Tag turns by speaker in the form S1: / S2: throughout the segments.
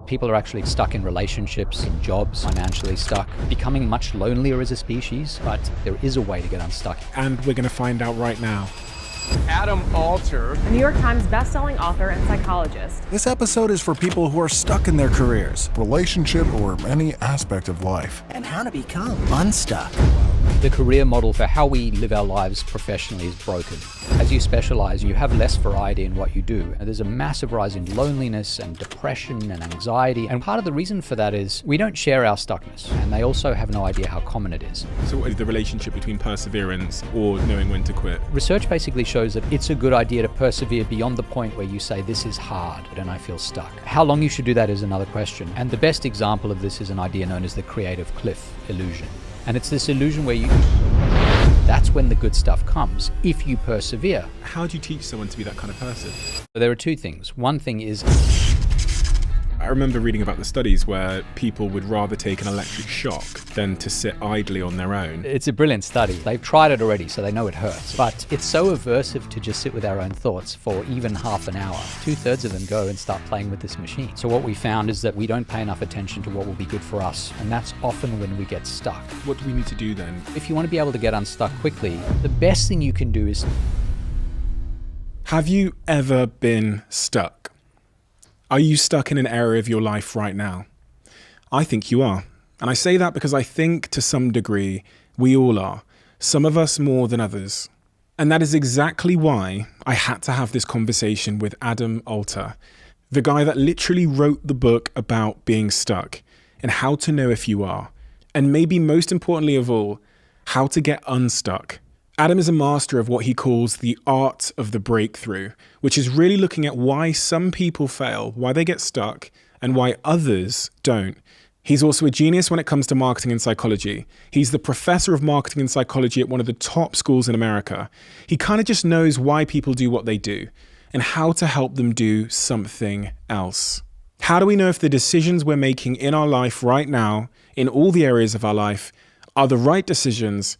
S1: People are actually stuck in relationships, in jobs, financially stuck, becoming much lonelier as a species, but there is a way to get unstuck.
S2: And we're going to find out right now.
S3: Adam Alter,
S4: a New York Times bestselling author and psychologist.
S5: This episode is for people who are stuck in their careers,
S6: relationship, or any aspect of life,
S7: and how to become unstuck.
S1: The career model for how we live our lives professionally is broken. As you specialize, you have less variety in what you do. There's a massive rise in loneliness and depression and anxiety. And part of the reason for that is we don't share our stuckness. And they also have no idea how common it is.
S2: So what is the relationship between perseverance or knowing when to quit?
S1: Research basically shows that it's a good idea to persevere beyond the point where you say, this is hard and I feel stuck. How long you should do that is another question. And the best example of this is an idea known as the creative cliff illusion. And it's this illusion where that's when the good stuff comes, if you persevere.
S2: How do you teach someone to be that kind of person?
S1: There are two things. One thing is,
S2: I remember reading about the studies where people would rather take an electric shock than to sit idly on their own.
S1: It's a brilliant study. They've tried it already, so they know it hurts. But it's so aversive to just sit with our own thoughts for even half an hour. 2/3 of them go and start playing with this machine. So what we found is that we don't pay enough attention to what will be good for us. And that's often when we get stuck.
S2: What do we need to do then?
S1: If you want to be able to get unstuck quickly, the best thing you can do is...
S2: Have you ever been stuck? Are you stuck in an area of your life right now? I think you are. And I say that because I think to some degree we all are. Some of us more than others. And that is exactly why I had to have this conversation with Adam Alter, the guy that literally wrote the book about being stuck and how to know if you are. And maybe most importantly of all, how to get unstuck. Adam is a master of what he calls the art of the breakthrough, which is really looking at why some people fail, why they get stuck, and why others don't. He's also a genius when it comes to marketing and psychology. He's the professor of marketing and psychology at one of the top schools in America. He kind of just knows why people do what they do and how to help them do something else. How do we know if the decisions we're making in our life right now, in all the areas of our life, are the right decisions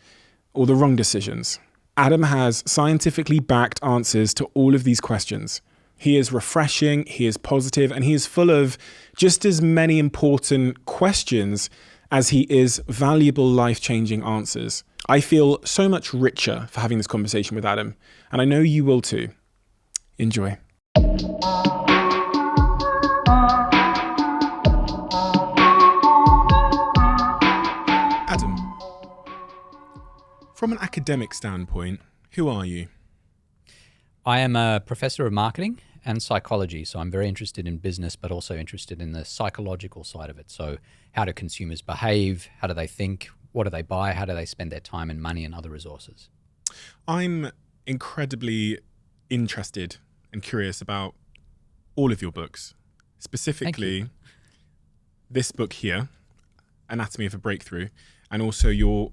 S2: or the wrong decisions? Adam has scientifically backed answers to all of these questions. He is refreshing, he is positive, and he is full of just as many important questions as he is valuable, life-changing answers. I feel so much richer for having this conversation with Adam, and I know you will too. Enjoy. Adam, from an academic standpoint, who are you?
S1: I am a professor of marketing and psychology, so I'm very interested in business, but also interested in the psychological side of it. So how do consumers behave? How do they think? What do they buy? How do they spend their time and money and other resources?
S2: I'm incredibly interested and curious about all of your books, specifically this book here, Anatomy of a Breakthrough, and also your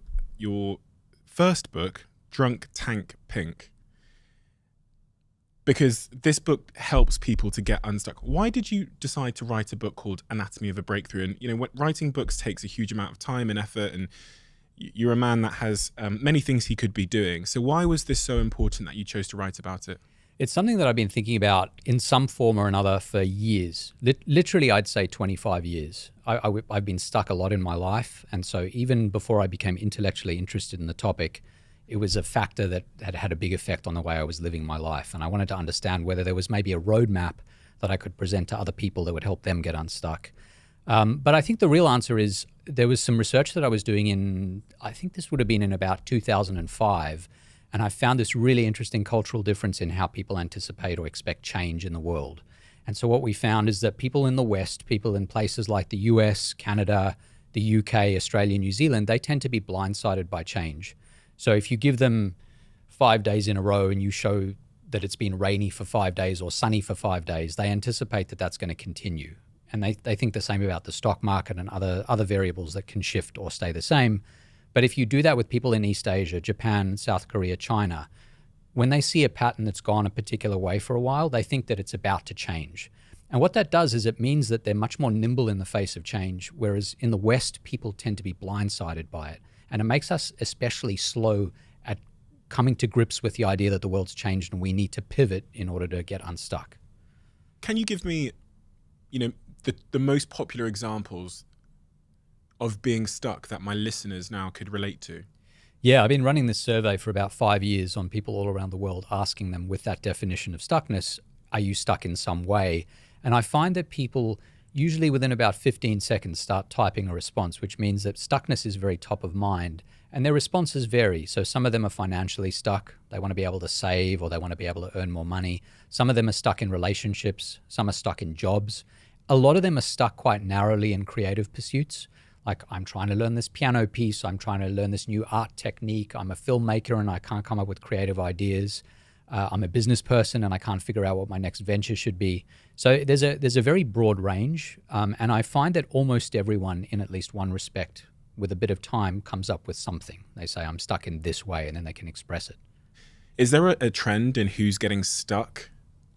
S2: first book, Drunk Tank Pink. Because this book helps people to get unstuck. Why did you decide to write a book called Anatomy of a Breakthrough? And, you know, writing books takes a huge amount of time and effort, and you're a man that has many things he could be doing. So why was this so important that you chose to write about it?
S1: It's something that I've been thinking about in some form or another for years. Literally, I'd say 25 years. I've been stuck a lot in my life. And so even before I became intellectually interested in the topic, it was a factor that had had a big effect on the way I was living my life. And I wanted to understand whether there was maybe a roadmap that I could present to other people that would help them get unstuck. But I think the real answer is there was some research that I was doing in, I think this would have been in about 2005. And I found this really interesting cultural difference in how people anticipate or expect change in the world. And so what we found is that people in the West, people in places like the US, Canada, the UK, Australia, New Zealand, they tend to be blindsided by change. So if you give them 5 days in a row and you show that it's been rainy for 5 days or sunny for 5 days, they anticipate that that's going to continue. And they think the same about the stock market and other variables that can shift or stay the same. But if you do that with people in East Asia, Japan, South Korea, China, when they see a pattern that's gone a particular way for a while, they think that it's about to change. And what that does is it means that they're much more nimble in the face of change, whereas in the West, people tend to be blindsided by it. And it makes us especially slow at coming to grips with the idea that the world's changed and we need to pivot in order to get unstuck.
S2: Can you give me, the most popular examples of being stuck that my listeners now could relate to?
S1: Yeah, I've been running this survey for about 5 years on people all around the world, asking them with that definition of stuckness, are you stuck in some way? And I find that people usually within about 15 seconds start typing a response, which means that stuckness is very top of mind. And their responses vary. So some of them are financially stuck. They want to be able to save, or they want to be able to earn more money. Some of them are stuck in relationships. Some are stuck in jobs. A lot of them are stuck quite narrowly in creative pursuits. Like, I'm trying to learn this piano piece. I'm trying to learn this new art technique. I'm a filmmaker and I can't come up with creative ideas. I'm a business person and I can't figure out what my next venture should be. So there's a very broad range. And I find that almost everyone, in at least one respect, with a bit of time, comes up with something. They say, I'm stuck in this way, and then they can express it.
S2: Is there a trend in who's getting stuck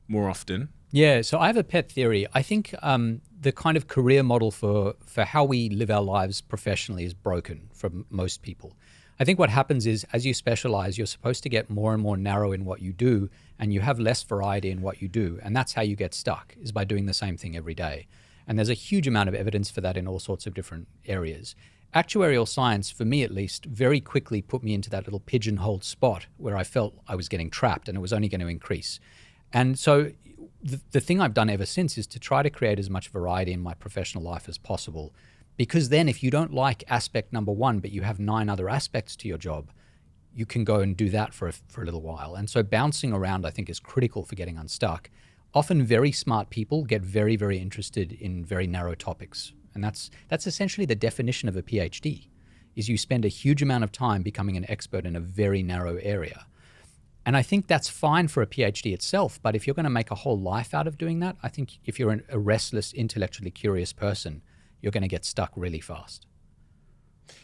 S2: more often?
S1: Yeah, so I have a pet theory. I think the kind of career model for how we live our lives professionally is broken for most people. I think what happens is, as you specialize, you're supposed to get more and more narrow in what you do, and you have less variety in what you do. And that's how you get stuck, is by doing the same thing every day. And there's a huge amount of evidence for that in all sorts of different areas. Actuarial science, for me at least, very quickly put me into that little pigeonholed spot where I felt I was getting trapped and it was only going to increase. And so the thing I've done ever since is to try to create as much variety in my professional life as possible. Because then if you don't like aspect number one, but you have 9 other aspects to your job, you can go and do that for a little while. And so bouncing around, I think, is critical for getting unstuck. Often very smart people get very, very interested in very narrow topics. And that's essentially the definition of a PhD, is you spend a huge amount of time becoming an expert in a very narrow area. And I think that's fine for a PhD itself, but if you're going to make a whole life out of doing that, I think if you're a restless, intellectually curious person, you're going to get stuck really fast.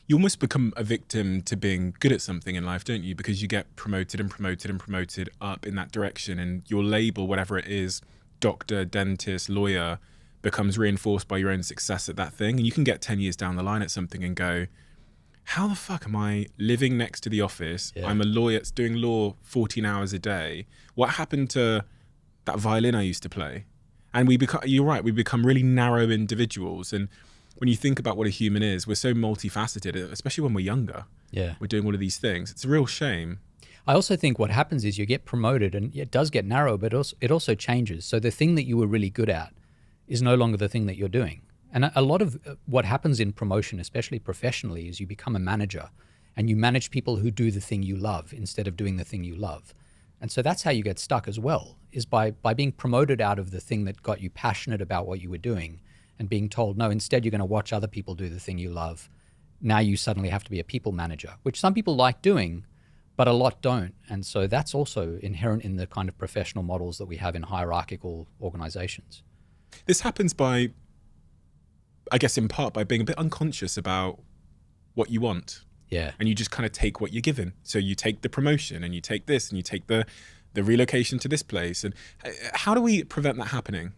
S2: You almost become a victim to being good at something in life, don't you? Because you get promoted and promoted and promoted up in that direction, and your label, whatever it is, doctor, dentist, lawyer, becomes reinforced by your own success at that thing. And you can get 10 years down the line at something and go, how the fuck am I living next to the office? Yeah. I'm a lawyer doing law 14 hours a day. What happened to that violin I used to play? And you're right, we become really narrow individuals. And when you think about what a human is, we're so multifaceted, especially when we're younger.
S1: Yeah.
S2: We're doing all of these things. It's a real shame.
S1: I also think what happens is you get promoted, and it does get narrow, but it also changes. So the thing that you were really good at is no longer the thing that you're doing. And a lot of what happens in promotion, especially professionally, is you become a manager and you manage people who do the thing you love instead of doing the thing you love. And so that's how you get stuck as well, is by being promoted out of the thing that got you passionate about what you were doing and being told, no, instead you're going to watch other people do the thing you love. Now you suddenly have to be a people manager, which some people like doing, but a lot don't. And so that's also inherent in the kind of professional models that we have in hierarchical organizations.
S2: This happens by, I guess in part, by being a bit unconscious about what you want.
S1: Yeah.
S2: And you just kind of take what you're given. So you take the promotion and you take this and you take the relocation to this place. And how do we prevent that happening?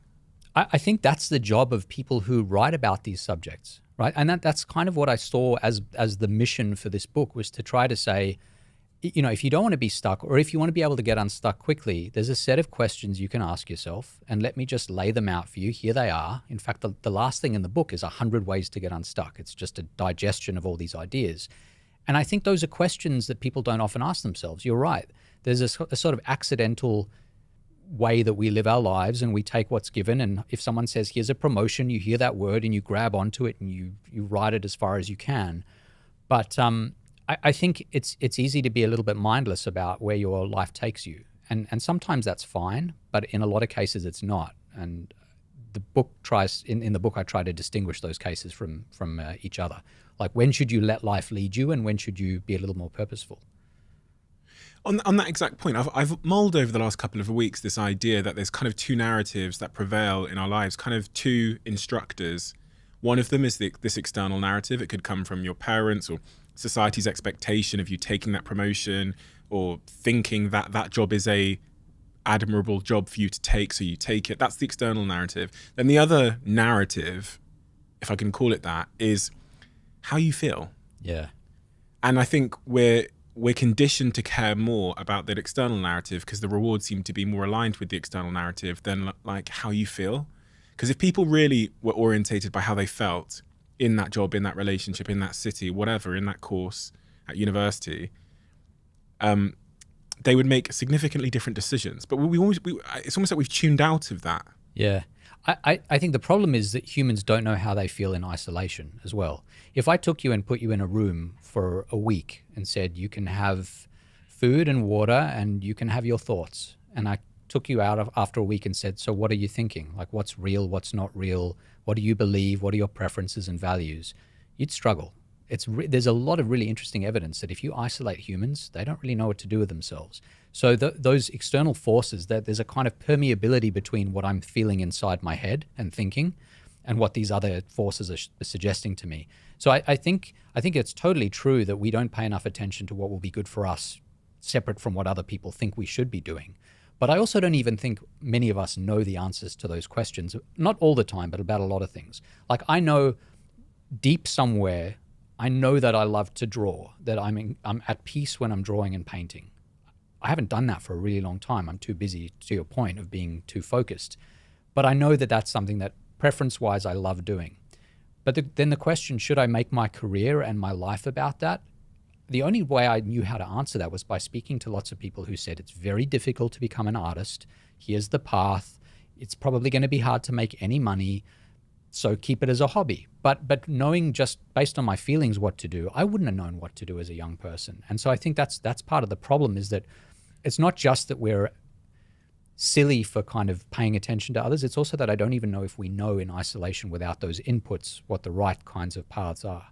S1: I think that's the job of people who write about these subjects, right? And that's kind of what I saw as the mission for this book, was to try to say, you know, if you don't want to be stuck, or if you want to be able to get unstuck quickly, there's a set of questions you can ask yourself, and let me just lay them out for you. Here they are. In fact, the last thing in the book is 100 ways to get unstuck. It's just a digestion of all these ideas. And I think those are questions that people don't often ask themselves. You're right. There's a sort of accidental way that we live our lives, and we take what's given. And if someone says, here's a promotion, you hear that word and you grab onto it and you ride it as far as you can. But I think it's easy to be a little bit mindless about where your life takes you. And sometimes that's fine, but in a lot of cases it's not. And the book tries, in the book I try to distinguish those cases from each other. Like, when should you let life lead you, and when should you be a little more purposeful?
S2: On that exact point, I've mulled over the last couple of weeks this idea that there's kind of 2 narratives that prevail in our lives, kind of 2 instructors. One of them is this external narrative. It could come from your parents or society's expectation of you taking that promotion, or thinking that that job is a admirable job for you to take, so you take it. That's the external narrative. Then the other narrative, if I can call it that, is how you feel.
S1: Yeah.
S2: And I think we're conditioned to care more about that external narrative because the rewards seem to be more aligned with the external narrative than like how you feel. Because if people really were orientated by how they felt in that job, in that relationship, in that city, whatever, in that course at university, they would make significantly different decisions. But it's almost like we've tuned out of that.
S1: Yeah. I think the problem is that humans don't know how they feel in isolation as well. If I took you and put you in a room for a week and said you can have food and water and you can have your thoughts, and I took you out after a week and said, so what are you thinking? Like, what's real, what's not real? What do you believe? What are your preferences and values? You'd struggle. There's a lot of really interesting evidence that if you isolate humans, they don't really know what to do with themselves. So those external forces, that there's a kind of permeability between what I'm feeling inside my head and thinking and what these other forces are suggesting to me. So I think it's totally true that we don't pay enough attention to what will be good for us, separate from what other people think we should be doing. But I also don't even think many of us know the answers to those questions, not all the time, but about a lot of things. Like, I know deep somewhere, I know that I love to draw, that I'm at peace when I'm drawing and painting. I haven't done that for a really long time. I'm too busy, to your point, of being too focused. But I know that that's something that, preference-wise, I love doing. But then the question, should I make my career and my life about that? The only way I knew how to answer that was by speaking to lots of people who said it's very difficult to become an artist. Here's the path. It's probably going to be hard to make any money, so keep it as a hobby. But knowing just based on my feelings what to do, I wouldn't have known what to do as a young person. And so I think that's part of the problem, is that it's not just that we're silly for kind of paying attention to others. It's also that I don't even know if we know in isolation without those inputs what the right kinds of paths are.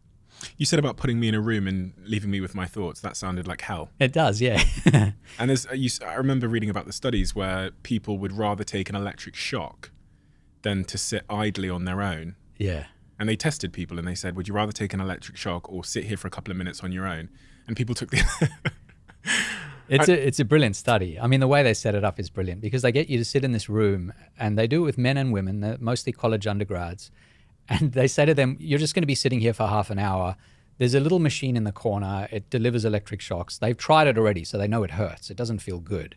S2: You said about putting me in a room and leaving me with my thoughts. That sounded like hell.
S1: It does, yeah.
S2: And I remember reading about the studies where people would rather take an electric shock than to sit idly on their own.
S1: Yeah.
S2: And they tested people and they said, would you rather take an electric shock or sit here for a couple of minutes on your own? And people took the...
S1: It's a brilliant study. I mean, the way they set it up is brilliant, because they get you to sit in this room, and they do it with men and women. They're mostly college undergrads. And they say to them, you're just going to be sitting here for half an hour. There's a little machine in the corner. It delivers electric shocks. They've tried it already, so they know it hurts. It doesn't feel good.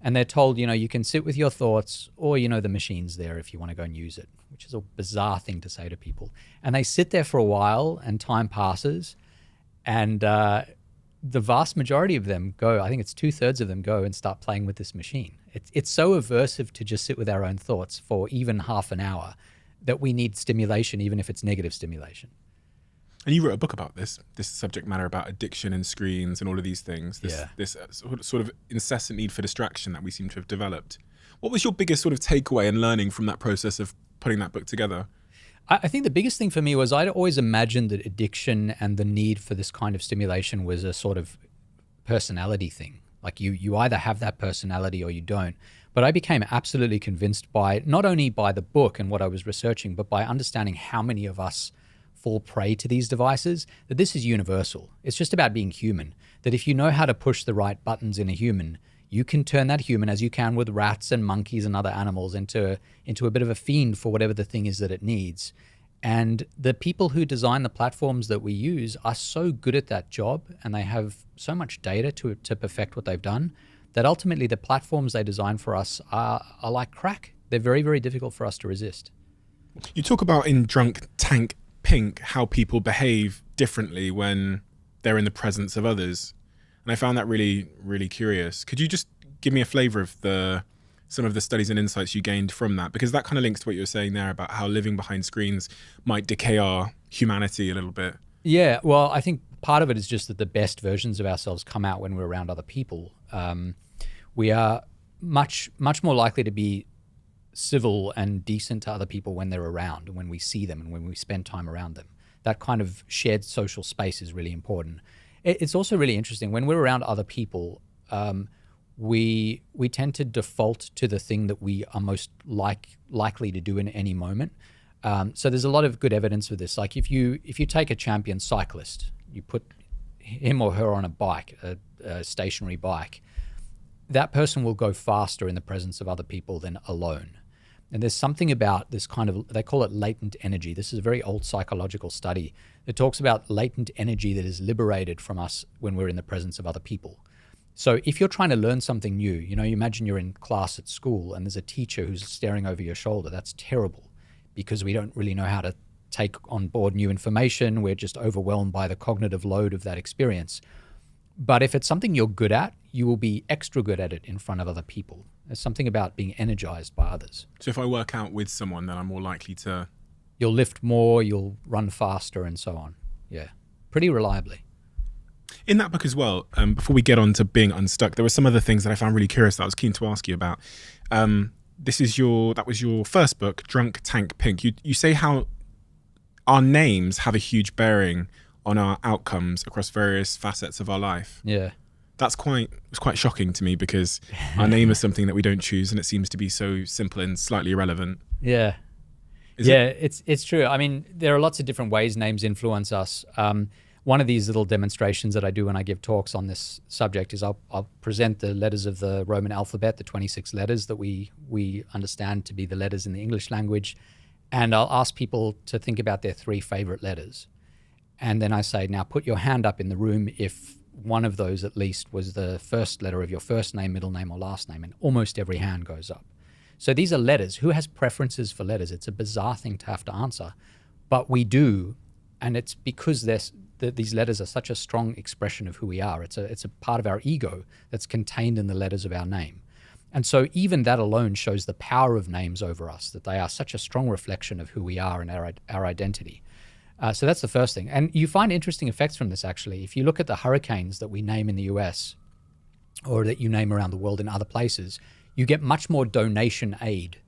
S1: And they're told, you can sit with your thoughts, or, the machine's there if you want to go and use it, which is a bizarre thing to say to people. And they sit there for a while, and time passes, and the vast majority of them go, I think it's 2/3 of them go and start playing with this machine. It's so aversive to just sit with our own thoughts for even half an hour that we need stimulation, even if it's negative stimulation.
S2: And you wrote a book about this subject matter, about addiction and screens and all of these things, this sort of incessant need for distraction that we seem to have developed. What was your biggest sort of takeaway and learning from that process of putting that book together?
S1: I think the biggest thing for me was I'd always imagined that addiction and the need for this kind of stimulation was a sort of personality thing. Like you either have that personality or you don't. But I became absolutely convinced by, not only by the book and what I was researching, but by understanding how many of us fall prey to these devices, that this is universal. It's just about being human. That if you know how to push the right buttons in a human, you can turn that human, as you can with rats and monkeys and other animals, into a bit of a fiend for whatever the thing is that it needs. And the people who design the platforms that we use are so good at that job, and they have so much data to perfect what they've done, that ultimately the platforms they design for us are like crack. They're very, very difficult for us to resist.
S2: You talk about in Drunk Tank Pink how people behave differently when they're in the presence of others. And I found that really, really curious. Could you just give me a flavor of some of the studies and insights you gained from that? Because that kind of links to what you were saying there about how living behind screens might decay our humanity a little bit.
S1: Yeah, well, I think part of it is just that the best versions of ourselves come out when we're around other people. We are much, much more likely to be civil and decent to other people when they're around and when we see them and when we spend time around them. That kind of shared social space is really important. It's also really interesting when we're around other people. We tend to default to the thing that we are most likely to do in any moment. So there's a lot of good evidence for this. Like if you take a champion cyclist, you put him or her on a bike, a stationary bike, that person will go faster in the presence of other people than alone. And there's something about this kind of, they call it latent energy. This is a very old psychological study that talks about latent energy that is liberated from us when we're in the presence of other people. So if you're trying to learn something new, you imagine you're in class at school and there's a teacher who's staring over your shoulder. That's terrible. because we don't really know how to take on board new information. We're just overwhelmed by the cognitive load of that experience. But if it's something you're good at, you will be extra good at it in front of other people. There's something about being energized by others.
S2: So if I work out with someone, then I'm more likely to...
S1: You'll lift more, you'll run faster, and so on. Yeah, pretty reliably.
S2: In that book as well, before we get on to being unstuck, there were some other things that I found really curious that I was keen to ask you about. That was your first book, Drunk Tank Pink. You say how our names have a huge bearing on our outcomes across various facets of our life.
S1: Yeah.
S2: It's quite shocking to me because our name is something that we don't choose and it seems to be so simple and slightly irrelevant.
S1: Yeah. It's true. I mean, there are lots of different ways names influence us. One of these little demonstrations that I do when I give talks on this subject is I'll present the letters of the Roman alphabet, the 26 letters that we understand to be the letters in the English language, and I'll ask people to think about their 3 favorite letters. And then I say, now put your hand up in the room if one of those at least was the first letter of your first name, middle name, or last name, and almost every hand goes up. So these are letters. Who has preferences for letters? It's a bizarre thing to have to answer, but we do, and it's because these letters are such a strong expression of who we are. It's a part of our ego that's contained in the letters of our name. And so even that alone shows the power of names over us, that they are such a strong reflection of who we are and our identity. So that's the first thing. And you find interesting effects from this, actually. If you look at the hurricanes that we name in the US or that you name around the world in other places, you get much more donation aid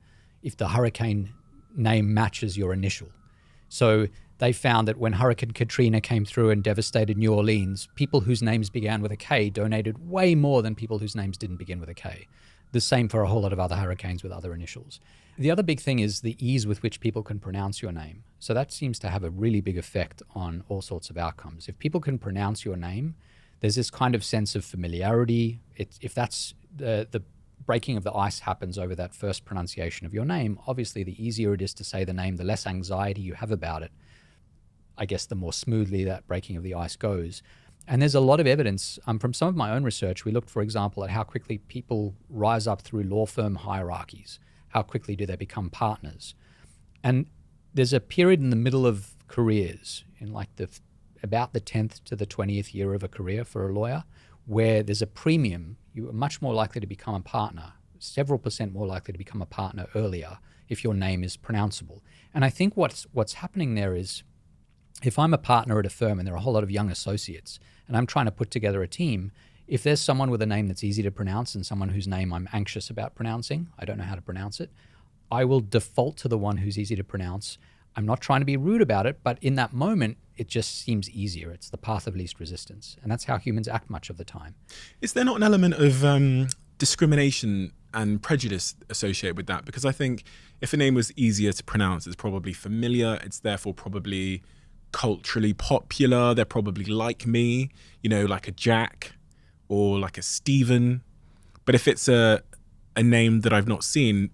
S1: if the hurricane name matches your initial. So they found that when Hurricane Katrina came through and devastated New Orleans, people whose names began with a K donated way more than people whose names didn't begin with a K. The same for a whole lot of other hurricanes with other initials. The other big thing is the ease with which people can pronounce your name. So that seems to have a really big effect on all sorts of outcomes. If people can pronounce your name, there's this kind of sense of familiarity. If that's the breaking of the ice happens over that first pronunciation of your name, obviously the easier it is to say the name, the less anxiety you have about it. I guess the more smoothly that breaking of the ice goes. And there's a lot of evidence from some of my own research. We looked, for example, at how quickly people rise up through law firm hierarchies. How quickly do they become partners? And there's a period in the middle of careers, in like about the 10th to the 20th year of a career for a lawyer, where there's a premium. You are much more likely to become a partner, several % more likely to become a partner earlier if your name is pronounceable. And I think what's happening there is, if I'm a partner at a firm and there are a whole lot of young associates and I'm trying to put together a team, if there's someone with a name that's easy to pronounce and someone whose name I'm anxious about pronouncing, I don't know how to pronounce it, I will default to the one who's easy to pronounce. I'm not trying to be rude about it, but in that moment, it just seems easier. It's the path of least resistance. And that's how humans act much of the time.
S2: Is there not an element of discrimination and prejudice associated with that? Because I think if a name was easier to pronounce, it's probably familiar. It's therefore probably culturally popular. They're probably like me, like a Jack or like a Stephen. But if it's a name that I've not seen,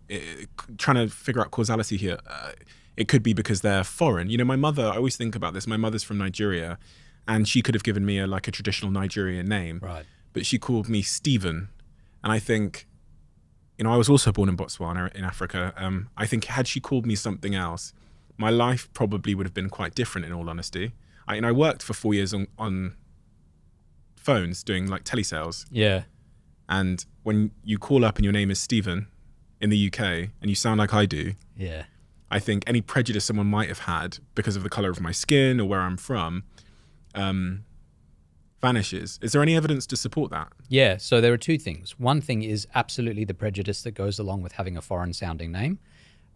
S2: trying to figure out causality here, it could be because they're foreign. My mother, I always think about this. My mother's from Nigeria, and she could have given me a traditional Nigerian name.
S1: Right.
S2: But she called me Stephen. And I think, I was also born in Botswana in Africa. I think had she called me something else, my life probably would have been quite different, in all honesty. I worked for 4 years on phones doing telesales.
S1: Yeah.
S2: And when you call up and your name is Stephen in the UK and you sound like I do,
S1: yeah,
S2: I think any prejudice someone might have had because of the color of my skin or where I'm from vanishes. Is there any evidence to support that?
S1: Yeah, so there are 2 things. One thing is absolutely the prejudice that goes along with having a foreign sounding name.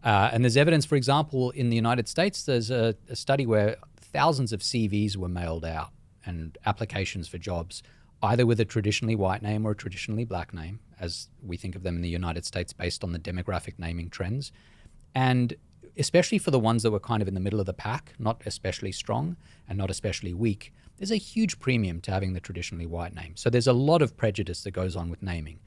S1: And there's evidence, for example, in the United States, there's a study where thousands of CVs were mailed out and applications for jobs, either with a traditionally white name or a traditionally black name, as we think of them in the United States based on the demographic naming trends. And especially for the ones that were kind of in the middle of the pack, not especially strong and not especially weak, there's a huge premium to having the traditionally white name. So there's a lot of prejudice that goes on with naming.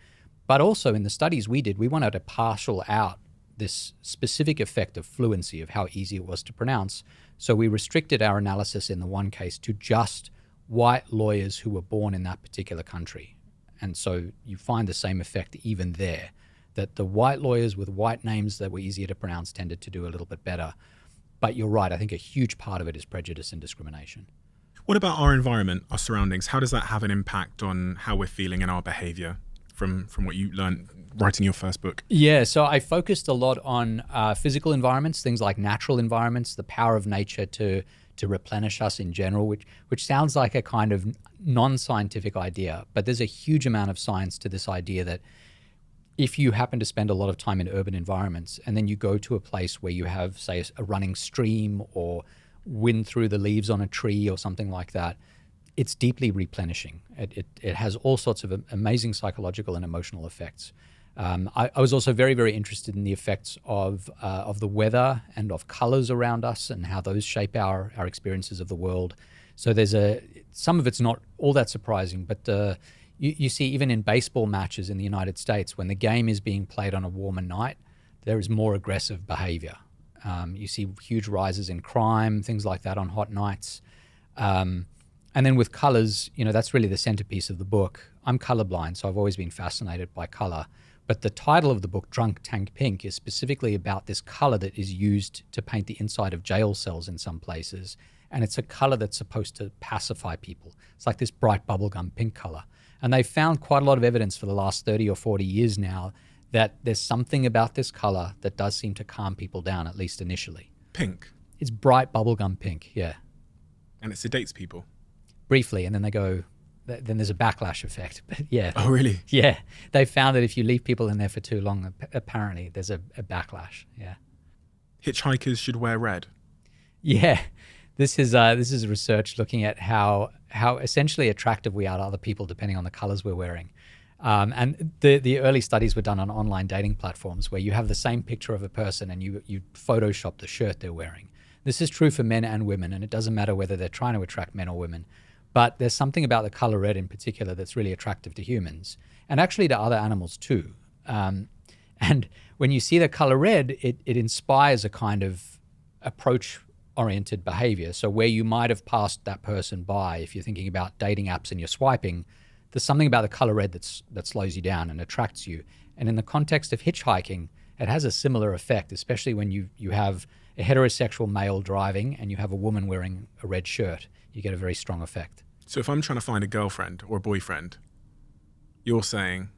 S1: But also in the studies we did, we wanted to partial out this specific effect of fluency, of how easy it was to pronounce. So we restricted our analysis in the one case to just white lawyers who were born in that particular country. And so you find the same effect even there, that the white lawyers with white names that were easier to pronounce tended to do a little bit better. But you're right, I think a huge part of it is prejudice and discrimination.
S2: What about our environment, our surroundings? How does that have an impact on how we're feeling and our behavior from what you learned writing your first book?
S1: Yeah, so I focused a lot on physical environments, things like natural environments, the power of nature to replenish us in general, which sounds like a kind of non-scientific idea, but there's a huge amount of science to this idea that if you happen to spend a lot of time in urban environments and then you go to a place where you have, say, a running stream or wind through the leaves on a tree or something like that, it's deeply replenishing. It has all sorts of amazing psychological and emotional effects. I was also very, very interested in the effects of the weather and of colors around us and how those shape our experiences of the world. So there's some of it's not all that surprising, but you see even in baseball matches in the United States, when the game is being played on a warmer night, there is more aggressive behavior. You see huge rises in crime, things like that on hot nights. And then with colors, that's really the centerpiece of the book. I'm colorblind, so I've always been fascinated by color. But the title of the book, Drunk Tank Pink, is specifically about this color that is used to paint the inside of jail cells in some places. And it's a color that's supposed to pacify people. It's like this bright bubblegum pink color. And they've found quite a lot of evidence for the last 30 or 40 years now that there's something about this color that does seem to calm people down, at least initially.
S2: Pink?
S1: It's bright bubblegum pink, yeah.
S2: And it sedates people?
S1: Briefly, and then they go, then there's a backlash effect. But yeah.
S2: Oh, really?
S1: Yeah. They found that if you leave people in there for too long, apparently there's a backlash, yeah.
S2: Hitchhikers should wear red?
S1: Yeah. This is research looking at how essentially attractive we are to other people depending on the colors we're wearing. And the early studies were done on online dating platforms where you have the same picture of a person and you Photoshop the shirt they're wearing. This is true for men and women, and it doesn't matter whether they're trying to attract men or women. But there's something about the color red in particular that's really attractive to humans and actually to other animals too. And when you see the color red, it inspires a kind of approach-oriented behavior. So where you might have passed that person by, if you're thinking about dating apps and you're swiping, there's something about the color red that slows you down and attracts you. And in the context of hitchhiking, it has a similar effect, especially when you have a heterosexual male driving and you have a woman wearing a red shirt. You get a very strong effect. So
S2: if I'm trying to find a girlfriend or a boyfriend, you're saying...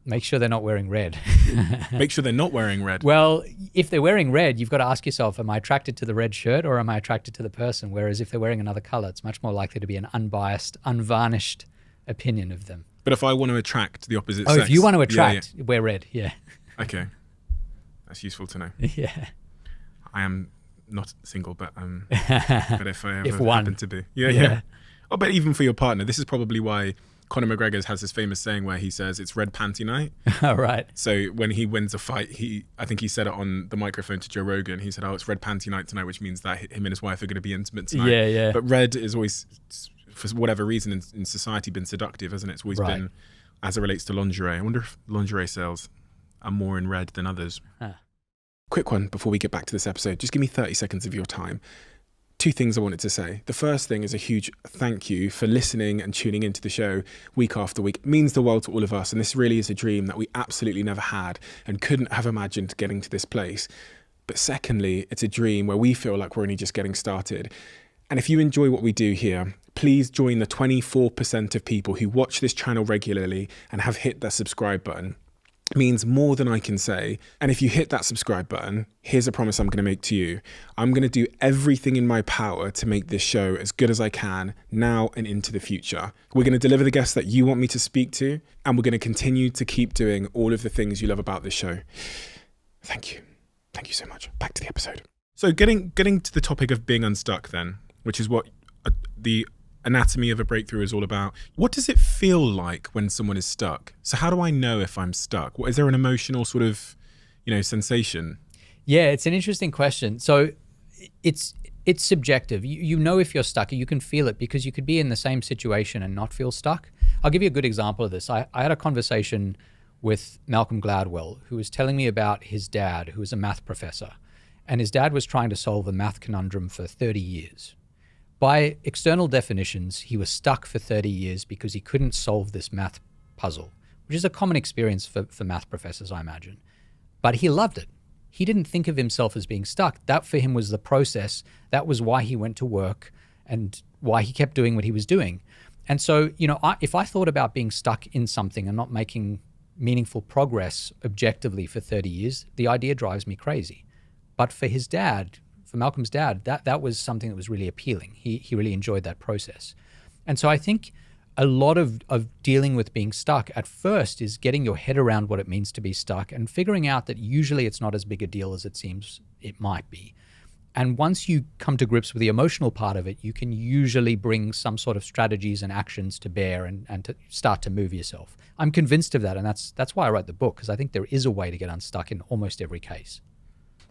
S1: Make sure they're not wearing red.
S2: Make sure they're not wearing red.
S1: Well, if they're wearing red, you've got to ask yourself, am I attracted to the red shirt or am I attracted to the person? Whereas if they're wearing another color, it's much more likely to be an unbiased, unvarnished opinion of them.
S2: But if I want to attract the opposite sex...
S1: Oh, if you want to attract, wear red, yeah.
S2: Okay. That's useful to know.
S1: Yeah.
S2: I am not single, but if I ever happen to be. Yeah. Oh, but even for your partner, this is probably why Conor McGregor has this famous saying where he says it's red panty night.
S1: Oh, right.
S2: So when he wins a fight, I think he said it on the microphone to Joe Rogan. He said, it's red panty night tonight, which means that him and his wife are going to be intimate tonight.
S1: Yeah.
S2: But red is always, for whatever reason, in society been seductive, hasn't it? It's always been, as it relates to lingerie. I wonder if lingerie sales are more in red than others. Huh. Quick one before we get back to this episode. Just give me 30 seconds of your time. 2 things I wanted to say. The first thing is a huge thank you for listening and tuning into the show week after week. It means the world to all of us, and this really is a dream that we absolutely never had and couldn't have imagined getting to this place. But secondly, it's a dream where we feel like we're only just getting started. And if you enjoy what we do here, please join the 24% of people who watch this channel regularly and have hit that subscribe button. Means more than I can say. And if you hit that subscribe button, here's a promise I'm going to make to you. I'm going to do everything in my power to make this show as good as I can now and into the future. We're going to deliver the guests that you want me to speak to, and we're going to continue to keep doing all of the things you love about this show. Thank you. Thank you so much. Back to the episode. So getting to the topic of being unstuck then, which is what the anatomy of a breakthrough is all about. What does it feel like when someone is stuck? So how do I know if I'm stuck? Is there an emotional sort of, sensation?
S1: Yeah, it's an interesting question. So it's subjective. You know if you're stuck, you can feel it because you could be in the same situation and not feel stuck. I'll give you a good example of this. I had a conversation with Malcolm Gladwell, who was telling me about his dad, who was a math professor. And his dad was trying to solve a math conundrum for 30 years. By external definitions, he was stuck for 30 years because he couldn't solve this math puzzle, which which is a common experience for math professors, I imagine. But he loved it. He didn't think of himself as being stuck. That for him was the process. That was why he went to work and why he kept doing what he was doing. And so, if I thought about being stuck in something and not making meaningful progress objectively for 30 years, the idea drives me crazy. But for his dad, for Malcolm's dad, that was something that was really appealing. He really enjoyed that process. And so I think a lot of dealing with being stuck at first is getting your head around what it means to be stuck and figuring out that usually it's not as big a deal as it seems it might be. And once you come to grips with the emotional part of it, you can usually bring some sort of strategies and actions to bear and to start to move yourself. I'm convinced of that, and that's why I wrote the book, because I think there is a way to get unstuck in almost every case.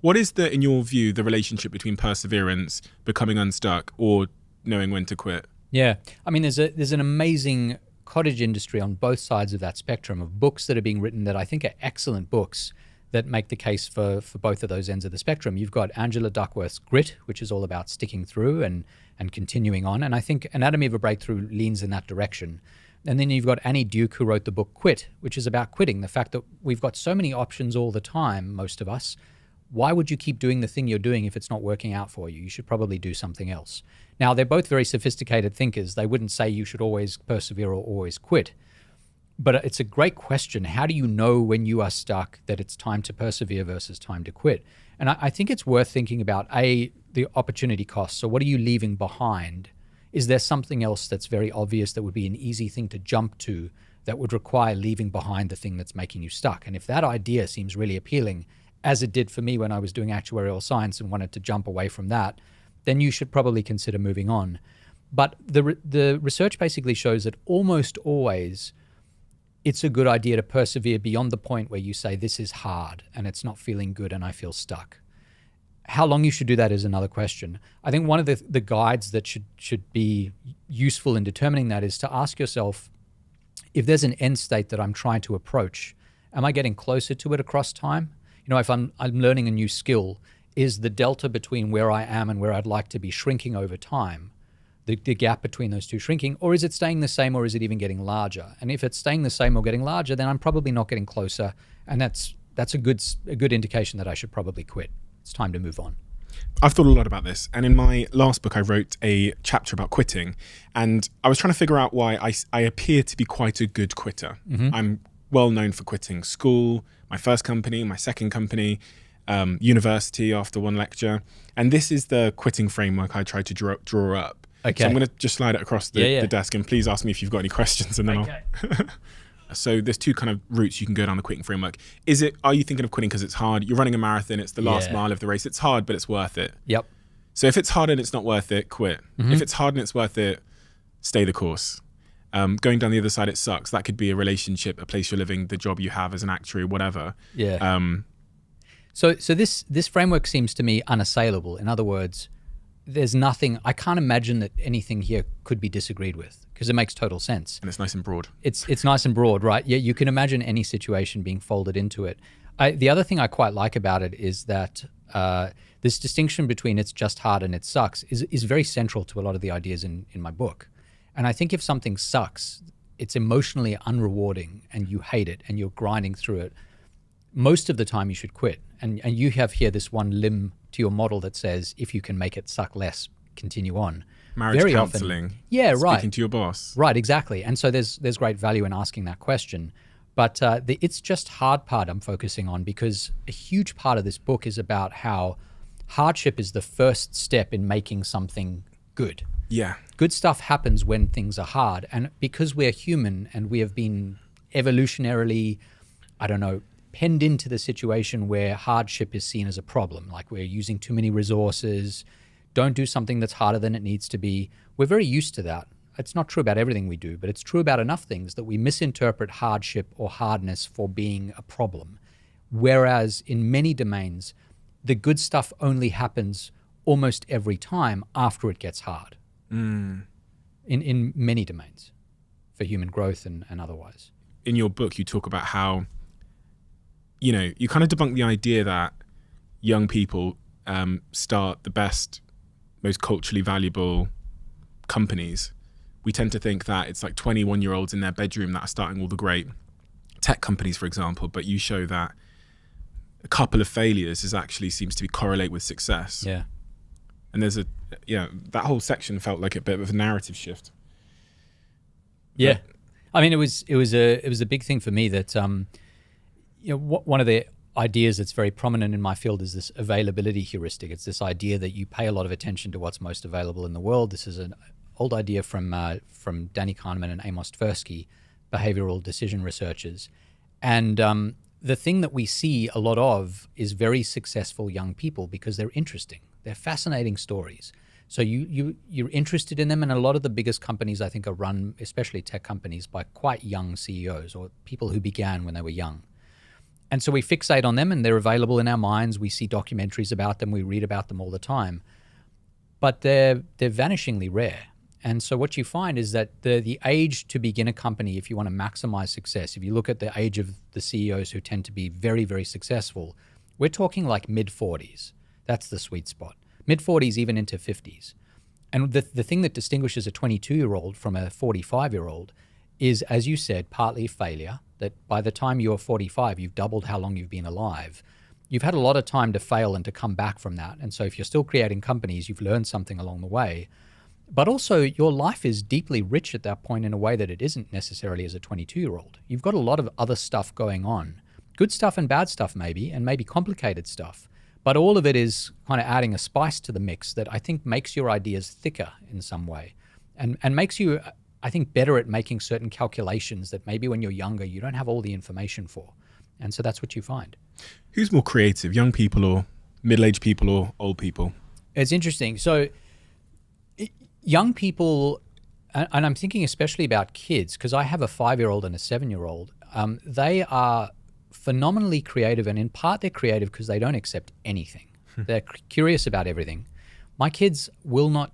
S2: What is in your view, the relationship between perseverance, becoming unstuck, or knowing when to quit?
S1: Yeah, I mean, there's an amazing cottage industry on both sides of that spectrum of books that are being written that I think are excellent books that make the case for both of those ends of the spectrum. You've got Angela Duckworth's Grit, which is all about sticking through and continuing on, and I think Anatomy of a Breakthrough leans in that direction. And then you've got Annie Duke, who wrote the book Quit, which is about quitting, the fact that we've got so many options all the time, most of us. Why would you keep doing the thing you're doing if it's not working out for you? You should probably do something else. Now, they're both very sophisticated thinkers. They wouldn't say you should always persevere or always quit. But it's a great question. How do you know when you are stuck that it's time to persevere versus time to quit? And I think it's worth thinking about, the opportunity cost. So what are you leaving behind? Is there something else that's very obvious that would be an easy thing to jump to that would require leaving behind the thing that's making you stuck? And if that idea seems really appealing, as it did for me when I was doing actuarial science and wanted to jump away from that, then you should probably consider moving on. But the research basically shows that almost always it's a good idea to persevere beyond the point where you say, this is hard and it's not feeling good and I feel stuck. How long you should do that is another question. I think one of the guides that should be useful in determining that is to ask yourself, if there's an end state that I'm trying to approach, am I getting closer to it across time? If I'm learning a new skill, is the delta between where I am and where I'd like to be shrinking over time, the gap between those two shrinking, or is it staying the same, or is it even getting larger? And if it's staying the same or getting larger, then I'm probably not getting closer, and that's a good indication that I should probably quit. It's time to move on.
S2: I've thought a lot about this, and in my last book I wrote a chapter about quitting, and I was trying to figure out why I appear to be quite a good quitter. Mm-hmm. I'm well known for quitting school, my first company, my second company, university after one lecture. And this is the quitting framework I tried to draw up. Okay. So I'm going to just slide it across the desk, and please ask me if you've got any questions, and then I'll... So there's two kind of routes you can go down the quitting framework. Are you thinking of quitting because it's hard? You're running a marathon, it's the last mile of the race. It's hard, but it's worth it.
S1: Yep.
S2: So if it's hard and it's not worth it, quit. Mm-hmm. If it's hard and it's worth it, stay the course. Going down the other side, it sucks. That could be a relationship, a place you're living, the job you have as an actuary, whatever.
S1: Yeah. So this framework seems to me unassailable. In other words, there's nothing, I can't imagine that anything here could be disagreed with, because it makes total sense.
S2: And it's nice and broad.
S1: It's nice and broad, right? Yeah, you can imagine any situation being folded into it. The other thing I quite like about it is that this distinction between it's just hard and it sucks is very central to a lot of the ideas in my book. And I think if something sucks, it's emotionally unrewarding and you hate it and you're grinding through it, most of the time you should quit. And you have here this one limb to your model that says, if you can make it suck less, continue on.
S2: Marriage
S1: Very
S2: counseling.
S1: Often, yeah, right.
S2: Speaking to your boss.
S1: Right, exactly. And so there's great value in asking that question. But the it's just hard part I'm focusing on, because a huge part of this book is about how hardship is the first step in making something good.
S2: Yeah.
S1: Good stuff happens when things are hard. And because we're human and we have been evolutionarily, penned into the situation where hardship is seen as a problem, like we're using too many resources, don't do something that's harder than it needs to be. We're very used to that. It's not true about everything we do, but it's true about enough things that we misinterpret hardship or hardness for being a problem. Whereas in many domains, the good stuff only happens almost every time after it gets hard. In many domains, for human growth and otherwise.
S2: In your book, you talk about how, you kind of debunk the idea that young people start the best, most culturally valuable companies. We tend to think that it's like 21-year-olds in their bedroom that are starting all the great tech companies, for example, but you show that a couple of failures seems to be correlate with success.
S1: Yeah.
S2: And there's that whole section felt like a bit of a narrative shift.
S1: Yeah. I mean, it was a big thing for me that, one of the ideas that's very prominent in my field is this availability heuristic. It's this idea that you pay a lot of attention to what's most available in the world. This is an old idea from Danny Kahneman and Amos Tversky, behavioral decision researchers. And the thing that we see a lot of is very successful young people because they're interesting. They're fascinating stories. So you're interested in them, and a lot of the biggest companies, I think, are run, especially tech companies, by quite young CEOs or people who began when they were young. And so we fixate on them, and they're available in our minds. We see documentaries about them. We read about them all the time. But they're vanishingly rare. And so what you find is that the age to begin a company, if you want to maximize success, if you look at the age of the CEOs who tend to be very, very successful, we're talking like mid-40s. That's the sweet spot. Mid-40s, even into 50s. And the thing that distinguishes a 22-year-old from a 45-year-old is, as you said, partly failure, that by the time you're 45, you've doubled how long you've been alive. You've had a lot of time to fail and to come back from that. And so if you're still creating companies, you've learned something along the way. But also your life is deeply rich at that point in a way that it isn't necessarily as a 22-year-old. You've got a lot of other stuff going on. Good stuff and bad stuff maybe, and maybe complicated stuff. But all of it is kind of adding a spice to the mix that I think makes your ideas thicker in some way and makes you, I think, better at making certain calculations that maybe when you're younger, you don't have all the information for. And so that's what you find.
S2: Who's more creative, young people or middle-aged people or old people?
S1: It's interesting. So young people, and I'm thinking especially about kids, because I have a 5-year-old and a 7-year-old, they are phenomenally creative, and in part they're creative because they don't accept anything. They're curious about everything. My kids will not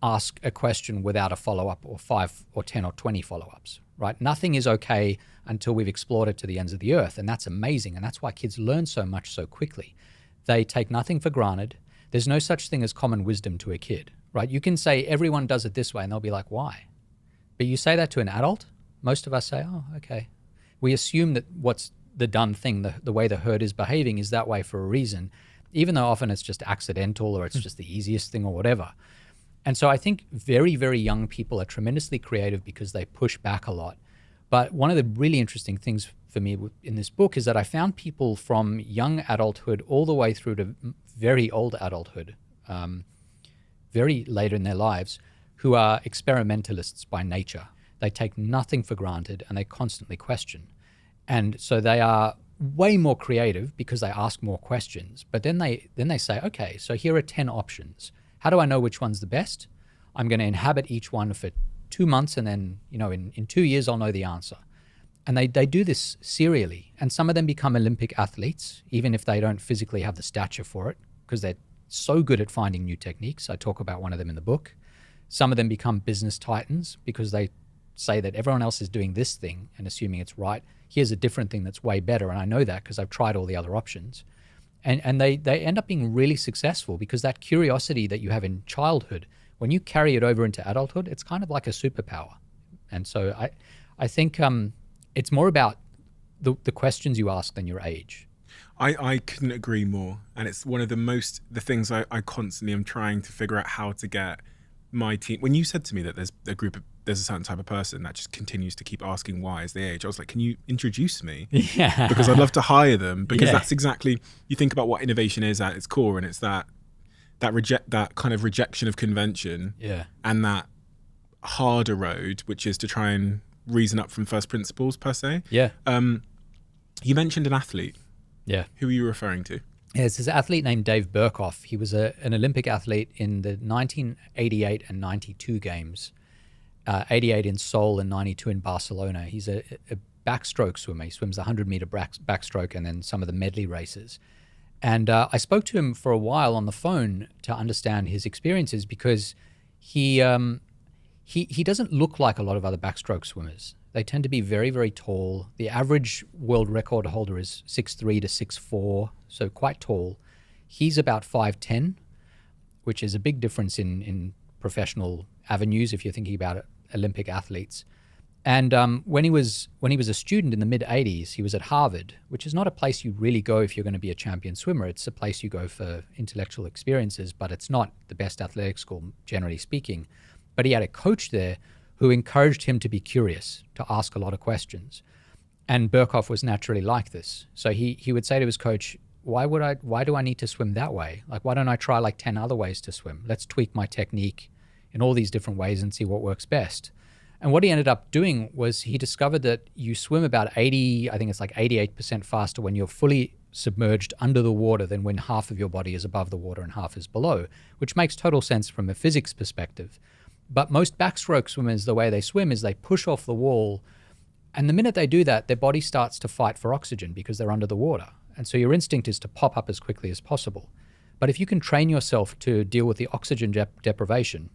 S1: ask a question without a follow-up or 5 or 10 or 20 follow-ups, right? Nothing is okay until we've explored it to the ends of the earth, and that's amazing, and that's why kids learn so much so quickly. They take nothing for granted. There's no such thing as common wisdom to a kid, right? You can say everyone does it this way, and they'll be like, why? But you say that to an adult, most of us say, oh, okay. We assume that what's the done thing, the way the herd is behaving is that way for a reason, even though often it's just accidental or it's just the easiest thing or whatever. And so I think very, very young people are tremendously creative because they push back a lot. But one of the really interesting things for me in this book is that I found people from young adulthood all the way through to very old adulthood, very later in their lives, who are experimentalists by nature. They take nothing for granted and they constantly question. And so they are way more creative because they ask more questions. But then they say, okay, so here are 10 options. How do I know which one's the best? I'm going to inhabit each one for 2 months, and then in 2 years I'll know the answer. And they do this serially. And some of them become Olympic athletes, even if they don't physically have the stature for it, because they're so good at finding new techniques. I talk about one of them in the book. Some of them become business titans because they say that everyone else is doing this thing and assuming it's right. Here's a different thing that's way better, and I know that because I've tried all the other options. And they end up being really successful because that curiosity that you have in childhood, when you carry it over into adulthood, it's kind of like a superpower. And so I think it's more about the questions you ask than your age.
S2: I couldn't agree more. And it's one of the things I constantly am trying to figure out how to get my team. When you said to me that there's a certain type of person that just continues to keep asking why is the age, I was like, can you introduce me?
S1: Yeah.
S2: Because I'd love to hire them, because that's exactly, you think about what innovation is at its core, and it's that kind of rejection of convention, and that harder road, which is to try and reason up from first principles per se.
S1: Yeah.
S2: You mentioned an athlete.
S1: Yeah.
S2: Who are you referring to?
S1: Yeah, it's this athlete named Dave Burkhoff. He was an Olympic athlete in the 1988 and 92 games, 88 in Seoul and 92 in Barcelona. He's a backstroke swimmer. He swims the 100-meter backstroke and then some of the medley races. And I spoke to him for a while on the phone to understand his experiences, because he doesn't look like a lot of other backstroke swimmers. They tend to be very, very tall. The average world record holder is 6'3" to 6'4", so quite tall. He's about 5'10", which is a big difference in professional avenues if you're thinking about Olympic athletes. And when he was a student in the mid 80s, he was at Harvard, which is not a place you really go if you're going to be a champion swimmer. It's a place you go for intellectual experiences, but it's not the best athletic school, generally speaking. But he had a coach there who encouraged him to be curious, to ask a lot of questions. And Berkhoff was naturally like this. So he would say to his coach, why do I need to swim that way? Like, why don't I try like 10 other ways to swim? Let's tweak my technique in all these different ways and see what works best. And what he ended up doing was he discovered that you swim about 88% faster when you're fully submerged under the water than when half of your body is above the water and half is below, which makes total sense from a physics perspective. But most backstroke swimmers, the way they swim is they push off the wall, and the minute they do that, their body starts to fight for oxygen because they're under the water. And so your instinct is to pop up as quickly as possible. But if you can train yourself to deal with the oxygen deprivation,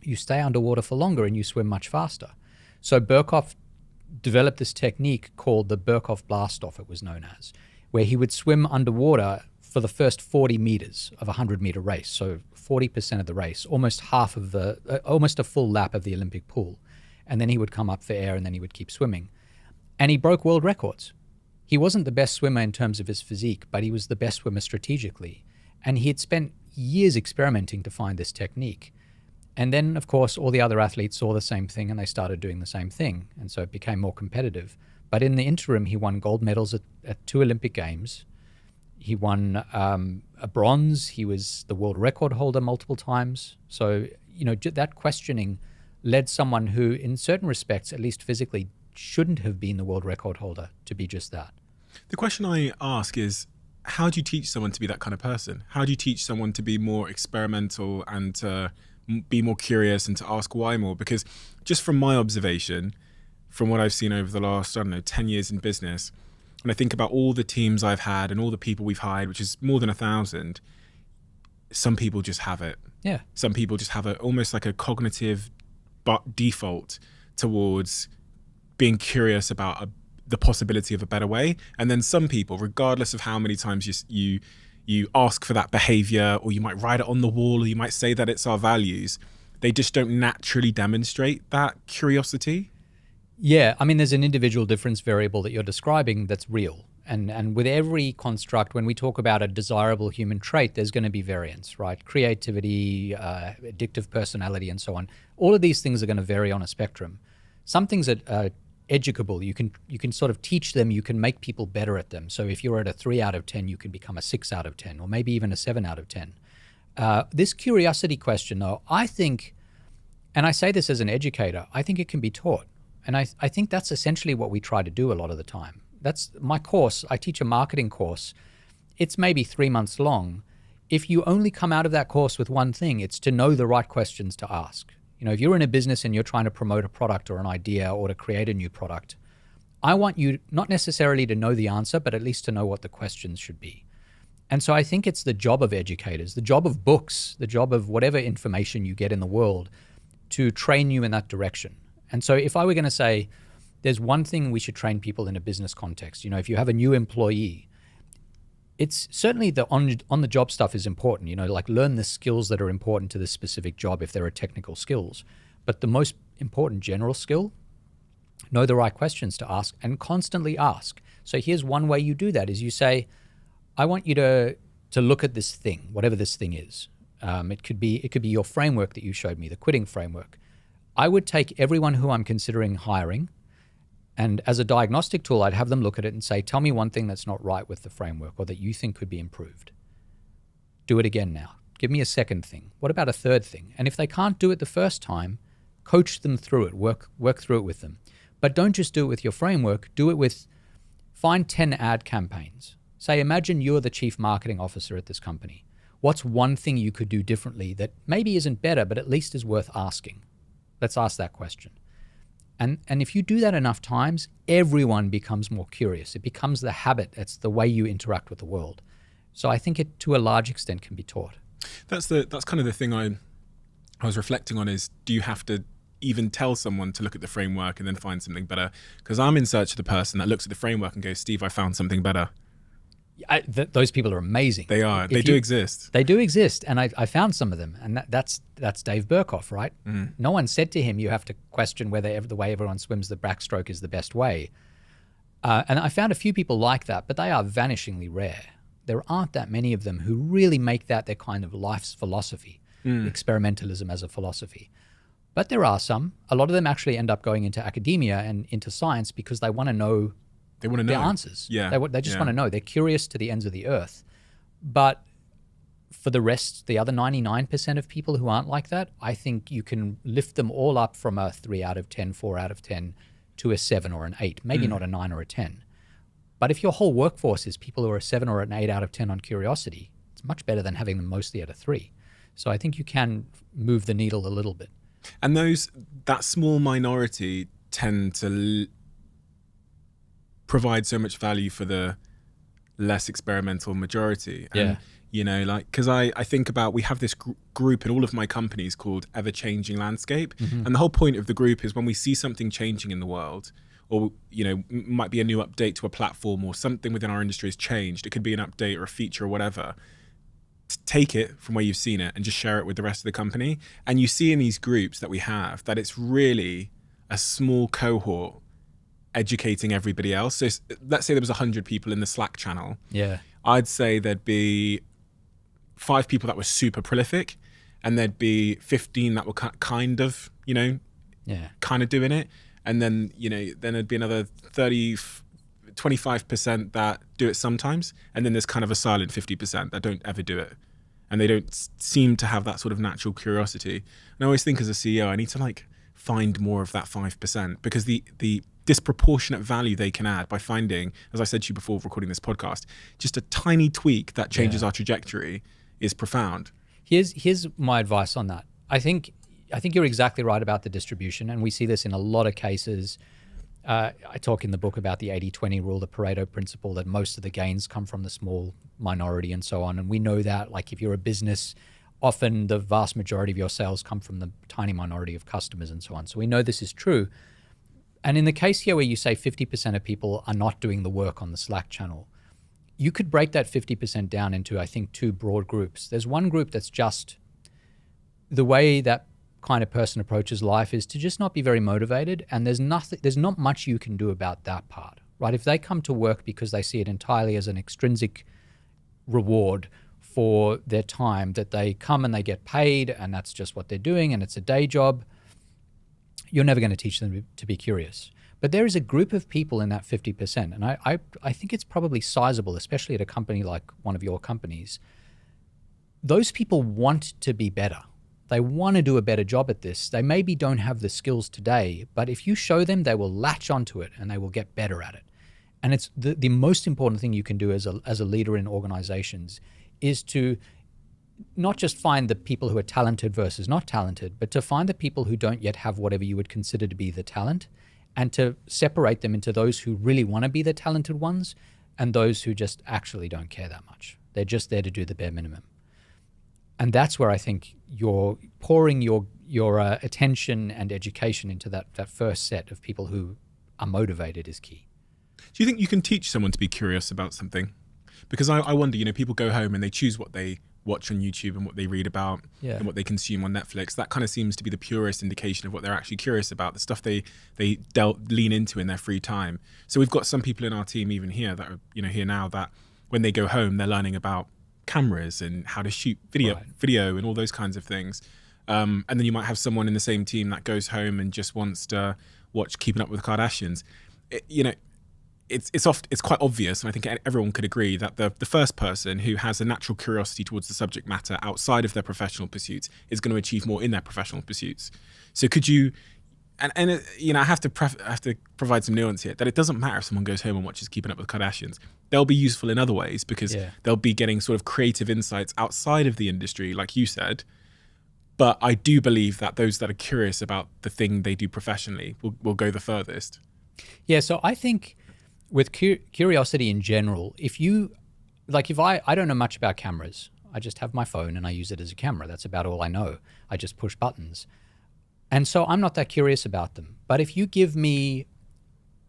S1: you stay underwater for longer and you swim much faster. So Berkhoff developed this technique called the Berkhoff blast-off, it was known as, where he would swim underwater for the first 40 meters of a 100-meter race. So 40% of the race, almost a full lap of the Olympic pool. And then he would come up for air and then he would keep swimming. And he broke world records. He wasn't the best swimmer in terms of his physique, but he was the best swimmer strategically. And he had spent years experimenting to find this technique. And then, of course, all the other athletes saw the same thing and they started doing the same thing. And so it became more competitive. But in the interim, he won gold medals at 2 Olympic Games. He won a bronze. He was the world record holder multiple times. So, that questioning led someone who, in certain respects, at least physically, shouldn't have been the world record holder to be just that.
S2: The question I ask is, how do you teach someone to be that kind of person? How do you teach someone to be more experimental and to be more curious and to ask why more? Because just from my observation, from what I've seen over the last, 10 years in business, and I think about all the teams I've had and all the people we've hired, which is more than 1,000, some people just have it.
S1: Yeah.
S2: Some people just have almost like a cognitive default towards being curious about the possibility of a better way. And then some people, regardless of how many times you ask for that behavior, or you might write it on the wall, or you might say that it's our values, they just don't naturally demonstrate that curiosity.
S1: Yeah, I mean, there's an individual difference variable that you're describing that's real. And with every construct, when we talk about a desirable human trait, there's going to be variance, right? Creativity, addictive personality, and so on. All of these things are going to vary on a spectrum. Some things are educable. You can sort of teach them. You can make people better at them. So if you're at a 3 out of 10, you can become a 6 out of 10, or maybe even a 7 out of 10. This curiosity question, though, I think, and I say this as an educator, I think it can be taught. And I think that's essentially what we try to do a lot of the time. That's my course. I teach a marketing course. It's maybe 3 months long. If you only come out of that course with one thing, it's to know the right questions to ask. If you're in a business and you're trying to promote a product or an idea or to create a new product, I want you not necessarily to know the answer, but at least to know what the questions should be. And so I think it's the job of educators, the job of books, the job of whatever information you get in the world to train you in that direction. And so if I were going to say, there's one thing we should train people in a business context, if you have a new employee, it's certainly the on-the-job stuff is important, like learn the skills that are important to this specific job if there are technical skills. But the most important general skill, know the right questions to ask and constantly ask. So here's one way you do that is you say, I want you to look at this thing, whatever this thing is. It could be your framework that you showed me, the quitting framework. I would take everyone who I'm considering hiring, and as a diagnostic tool, I'd have them look at it and say, tell me one thing that's not right with the framework or that you think could be improved. Do it again now. Give me a second thing. What about a third thing? And if they can't do it the first time, coach them through it, work through it with them. But don't just do it with your framework, find 10 ad campaigns. Say, imagine you're the chief marketing officer at this company. What's one thing you could do differently that maybe isn't better, but at least is worth asking? Let's ask that question. And if you do that enough times, everyone becomes more curious. It becomes the habit. It's the way you interact with the world. So I think it, to a large extent, can be taught.
S2: That's kind of the thing I was reflecting on is, do you have to even tell someone to look at the framework and then find something better? Because I'm in search of the person that looks at the framework and goes, Steve, I found something better.
S1: Those people are amazing.
S2: They are.
S1: If
S2: They do exist.
S1: They do exist, and I found some of them, and that's Dave Burkhoff, right? No one said to him, you have to question whether the way everyone swims the backstroke is the best way. And I found a few people like that, but they are vanishingly rare. There aren't that many of them who really make that their kind of life's philosophy, experimentalism as a philosophy. But there are some. A lot of them actually end up going into academia and into science because they want to know the answers.
S2: Yeah.
S1: They just want to know. They're curious to the ends of the earth. But for the rest, the other 99% of people who aren't like that, I think you can lift them all up from a 3 out of 10, 4 out of 10 to a 7 or an 8, maybe not a 9 or a 10. But if your whole workforce is people who are a 7 or an 8 out of 10 on curiosity, it's much better than having them mostly at a 3. So I think you can move the needle a little bit.
S2: And that small minority tend to provide so much value for the less experimental majority. And, because I think about, we have this group in all of my companies called Ever Changing Landscape. And the whole point of the group is when we see something changing in the world, or, might be a new update to a platform or something within our industry has changed. It could be an update or a feature or whatever. Take it from where you've seen it and just share it with the rest of the company. And you see in these groups that we have that it's really a small cohort educating everybody else. So let's say there was 100 people in the Slack channel.
S1: Yeah.
S2: I'd say there'd be 5 people that were super prolific, and there'd be 15 that were kind of doing it. And then, then there'd be another 25% that do it sometimes. And then there's kind of a silent 50% that don't ever do it. And they don't seem to have that sort of natural curiosity. And I always think as a CEO, I need to find more of that 5%, because the disproportionate value they can add by finding, as I said to you before recording this podcast, just a tiny tweak that changes our trajectory is profound.
S1: Here's my advice on that. I think you're exactly right about the distribution, and we see this in a lot of cases. I talk in the book about the 80-20 rule, the Pareto principle, that most of the gains come from the small minority and so on. And we know that, if you're a business, often the vast majority of your sales come from the tiny minority of customers and so on. So we know this is true. And in the case here where you say 50% of people are not doing the work on the Slack channel, you could break that 50% down into, I think, 2 broad groups. There's one group that's just the way that kind of person approaches life is to just not be very motivated, and there's not much you can do about that part, right? If they come to work because they see it entirely as an extrinsic reward for their time, that they come and they get paid and that's just what they're doing and it's a day job, you're never going to teach them to be curious. But there is a group of people in that 50%, and I think it's probably sizable, especially at a company like one of your companies. Those people want to be better. They want to do a better job at this. They maybe don't have the skills today, but if you show them, they will latch onto it and they will get better at it. And it's the most important thing you can do as a leader in organizations is to not just find the people who are talented versus not talented, but to find the people who don't yet have whatever you would consider to be the talent, and to separate them into those who really want to be the talented ones and those who just actually don't care that much. They're just there to do the bare minimum. And that's where I think you're pouring your attention and education into that first set of people who are motivated is key.
S2: Do you think you can teach someone to be curious about something? Because I wonder, people go home and they choose what they watch on YouTube and what they read about and what they consume on Netflix. That kind of seems to be the purest indication of what they're actually curious about, the stuff they lean into in their free time. So we've got some people in our team even here that are here now, that when they go home, they're learning about cameras and how to shoot video and all those kinds of things. And then you might have someone in the same team that goes home and just wants to watch Keeping Up with the Kardashians. It's quite obvious, and I think everyone could agree that the first person who has a natural curiosity towards the subject matter outside of their professional pursuits is going to achieve more in their professional pursuits. So could you, I have to provide some nuance here, that it doesn't matter if someone goes home and watches Keeping Up with the Kardashians. They'll be useful in other ways because they'll be getting sort of creative insights outside of the industry, like you said. But I do believe that those that are curious about the thing they do professionally will go the furthest.
S1: Yeah, so I think with curiosity in general, if I don't know much about cameras, I just have my phone and I use it as a camera. That's about all I know. I just push buttons. And so I'm not that curious about them. But if you give me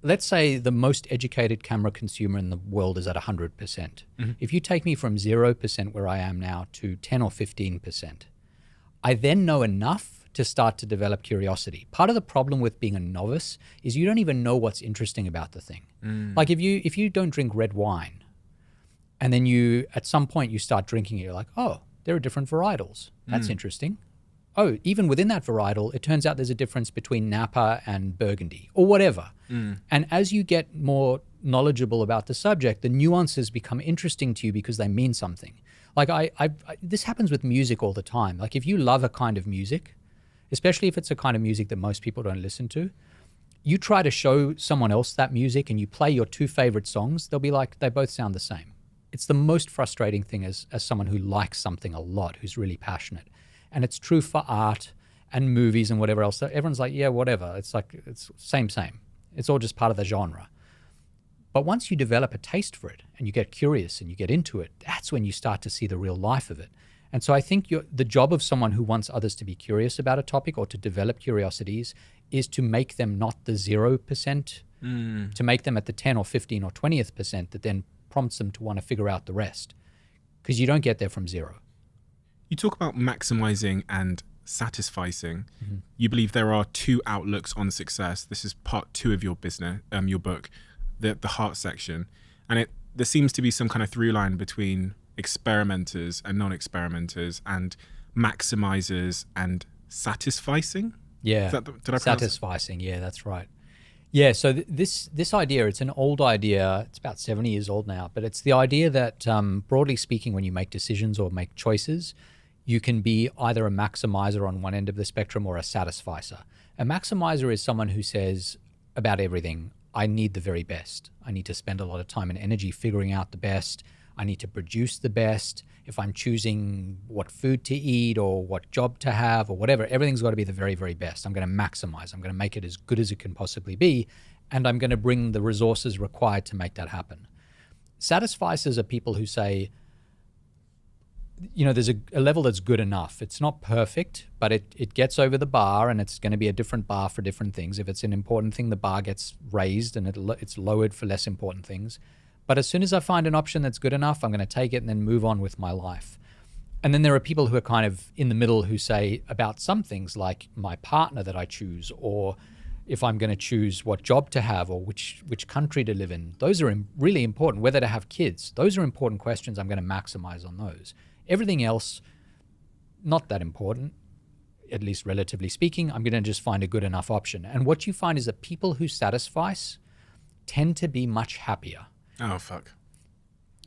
S1: let's say the most educated camera consumer in the world is at 100%. If you take me from 0% where I am now to 10 or 15%, I then know enough to start to develop curiosity. Part of the problem with being a novice is you don't even know what's interesting about the thing. Like if you don't drink red wine, and then you, at some point you start drinking it, you're like, oh, there are different varietals. That's interesting. Oh, even within that varietal, it turns out there's a difference between Napa and Burgundy or whatever. And as you get more knowledgeable about the subject, the nuances become interesting to you because they mean something. Like this happens with music all the time. Like if you love a kind of music, especially if it's a kind of music that most people don't listen to, you try to show someone else that music and you play your two favorite songs, they'll be like, they both sound the same. It's the most frustrating thing as someone who likes something a lot, who's really passionate. And it's true for art and movies and whatever else. Everyone's like, yeah, whatever. It's like, it's same. It's all just part of the genre. But once you develop a taste for it and you get curious and you get into it, that's when you start to see the real life of it. And so I think the job of someone who wants others to be curious about a topic or to develop curiosities is to make them not the 0%, to make them at the 10 or 15 or 20th percent that then prompts them to want to figure out the rest. Because you don't get there from zero.
S2: You talk about maximizing and satisficing. You believe there are two outlooks on success. This is part 2 of your business, your book, the heart section. And there seems to be some kind of through line between experimenters and non-experimenters and maximizers and satisficing.
S1: Yeah,
S2: did I
S1: satisficing. Yeah, that's right. Yeah, so this idea, it's an old idea. It's about 70 years old now, but it's the idea that broadly speaking, when you make decisions or make choices, you can be either a maximizer on one end of the spectrum or a satisficer. A maximizer is someone who says about everything, I need the very best. I need to spend a lot of time and energy figuring out the best. I need to produce the best. If I'm choosing what food to eat or what job to have or whatever, everything's got to be the very, very best. I'm going to maximize. I'm going to make it as good as it can possibly be. And I'm going to bring the resources required to make that happen. Satisficers are people who say, you know, there's a level that's good enough. It's not perfect, but it gets over the bar, and it's going to be a different bar for different things. If it's an important thing, the bar gets raised and it's lowered for less important things. But as soon as I find an option that's good enough, I'm going to take it and then move on with my life. And then there are people who are kind of in the middle who say about some things like my partner that I choose, or if I'm going to choose what job to have or which country to live in. Those are really important. Whether to have kids, those are important questions. I'm going to maximize on those. Everything else, not that important, at least relatively speaking. I'm going to just find a good enough option. And what you find is that people who satisfice tend to be much happier.
S2: Oh, fuck.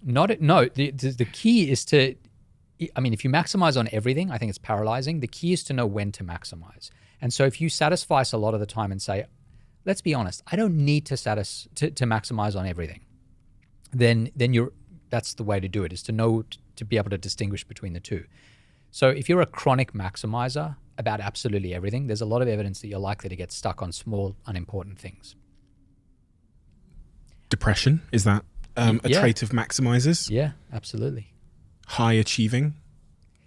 S1: The key is to, I mean, if you maximize on everything, I think it's paralyzing. The key is to know when to maximize. And so if you satisfice a lot of the time and say, let's be honest, I don't need to maximize on everything, then that's the way to do it, is to know, to be able to distinguish between the two. So if you're a chronic maximizer about absolutely everything, there's a lot of evidence that you're likely to get stuck on small, unimportant things.
S2: Depression, is that a trait of maximizers?
S1: Yeah, absolutely.
S2: High achieving?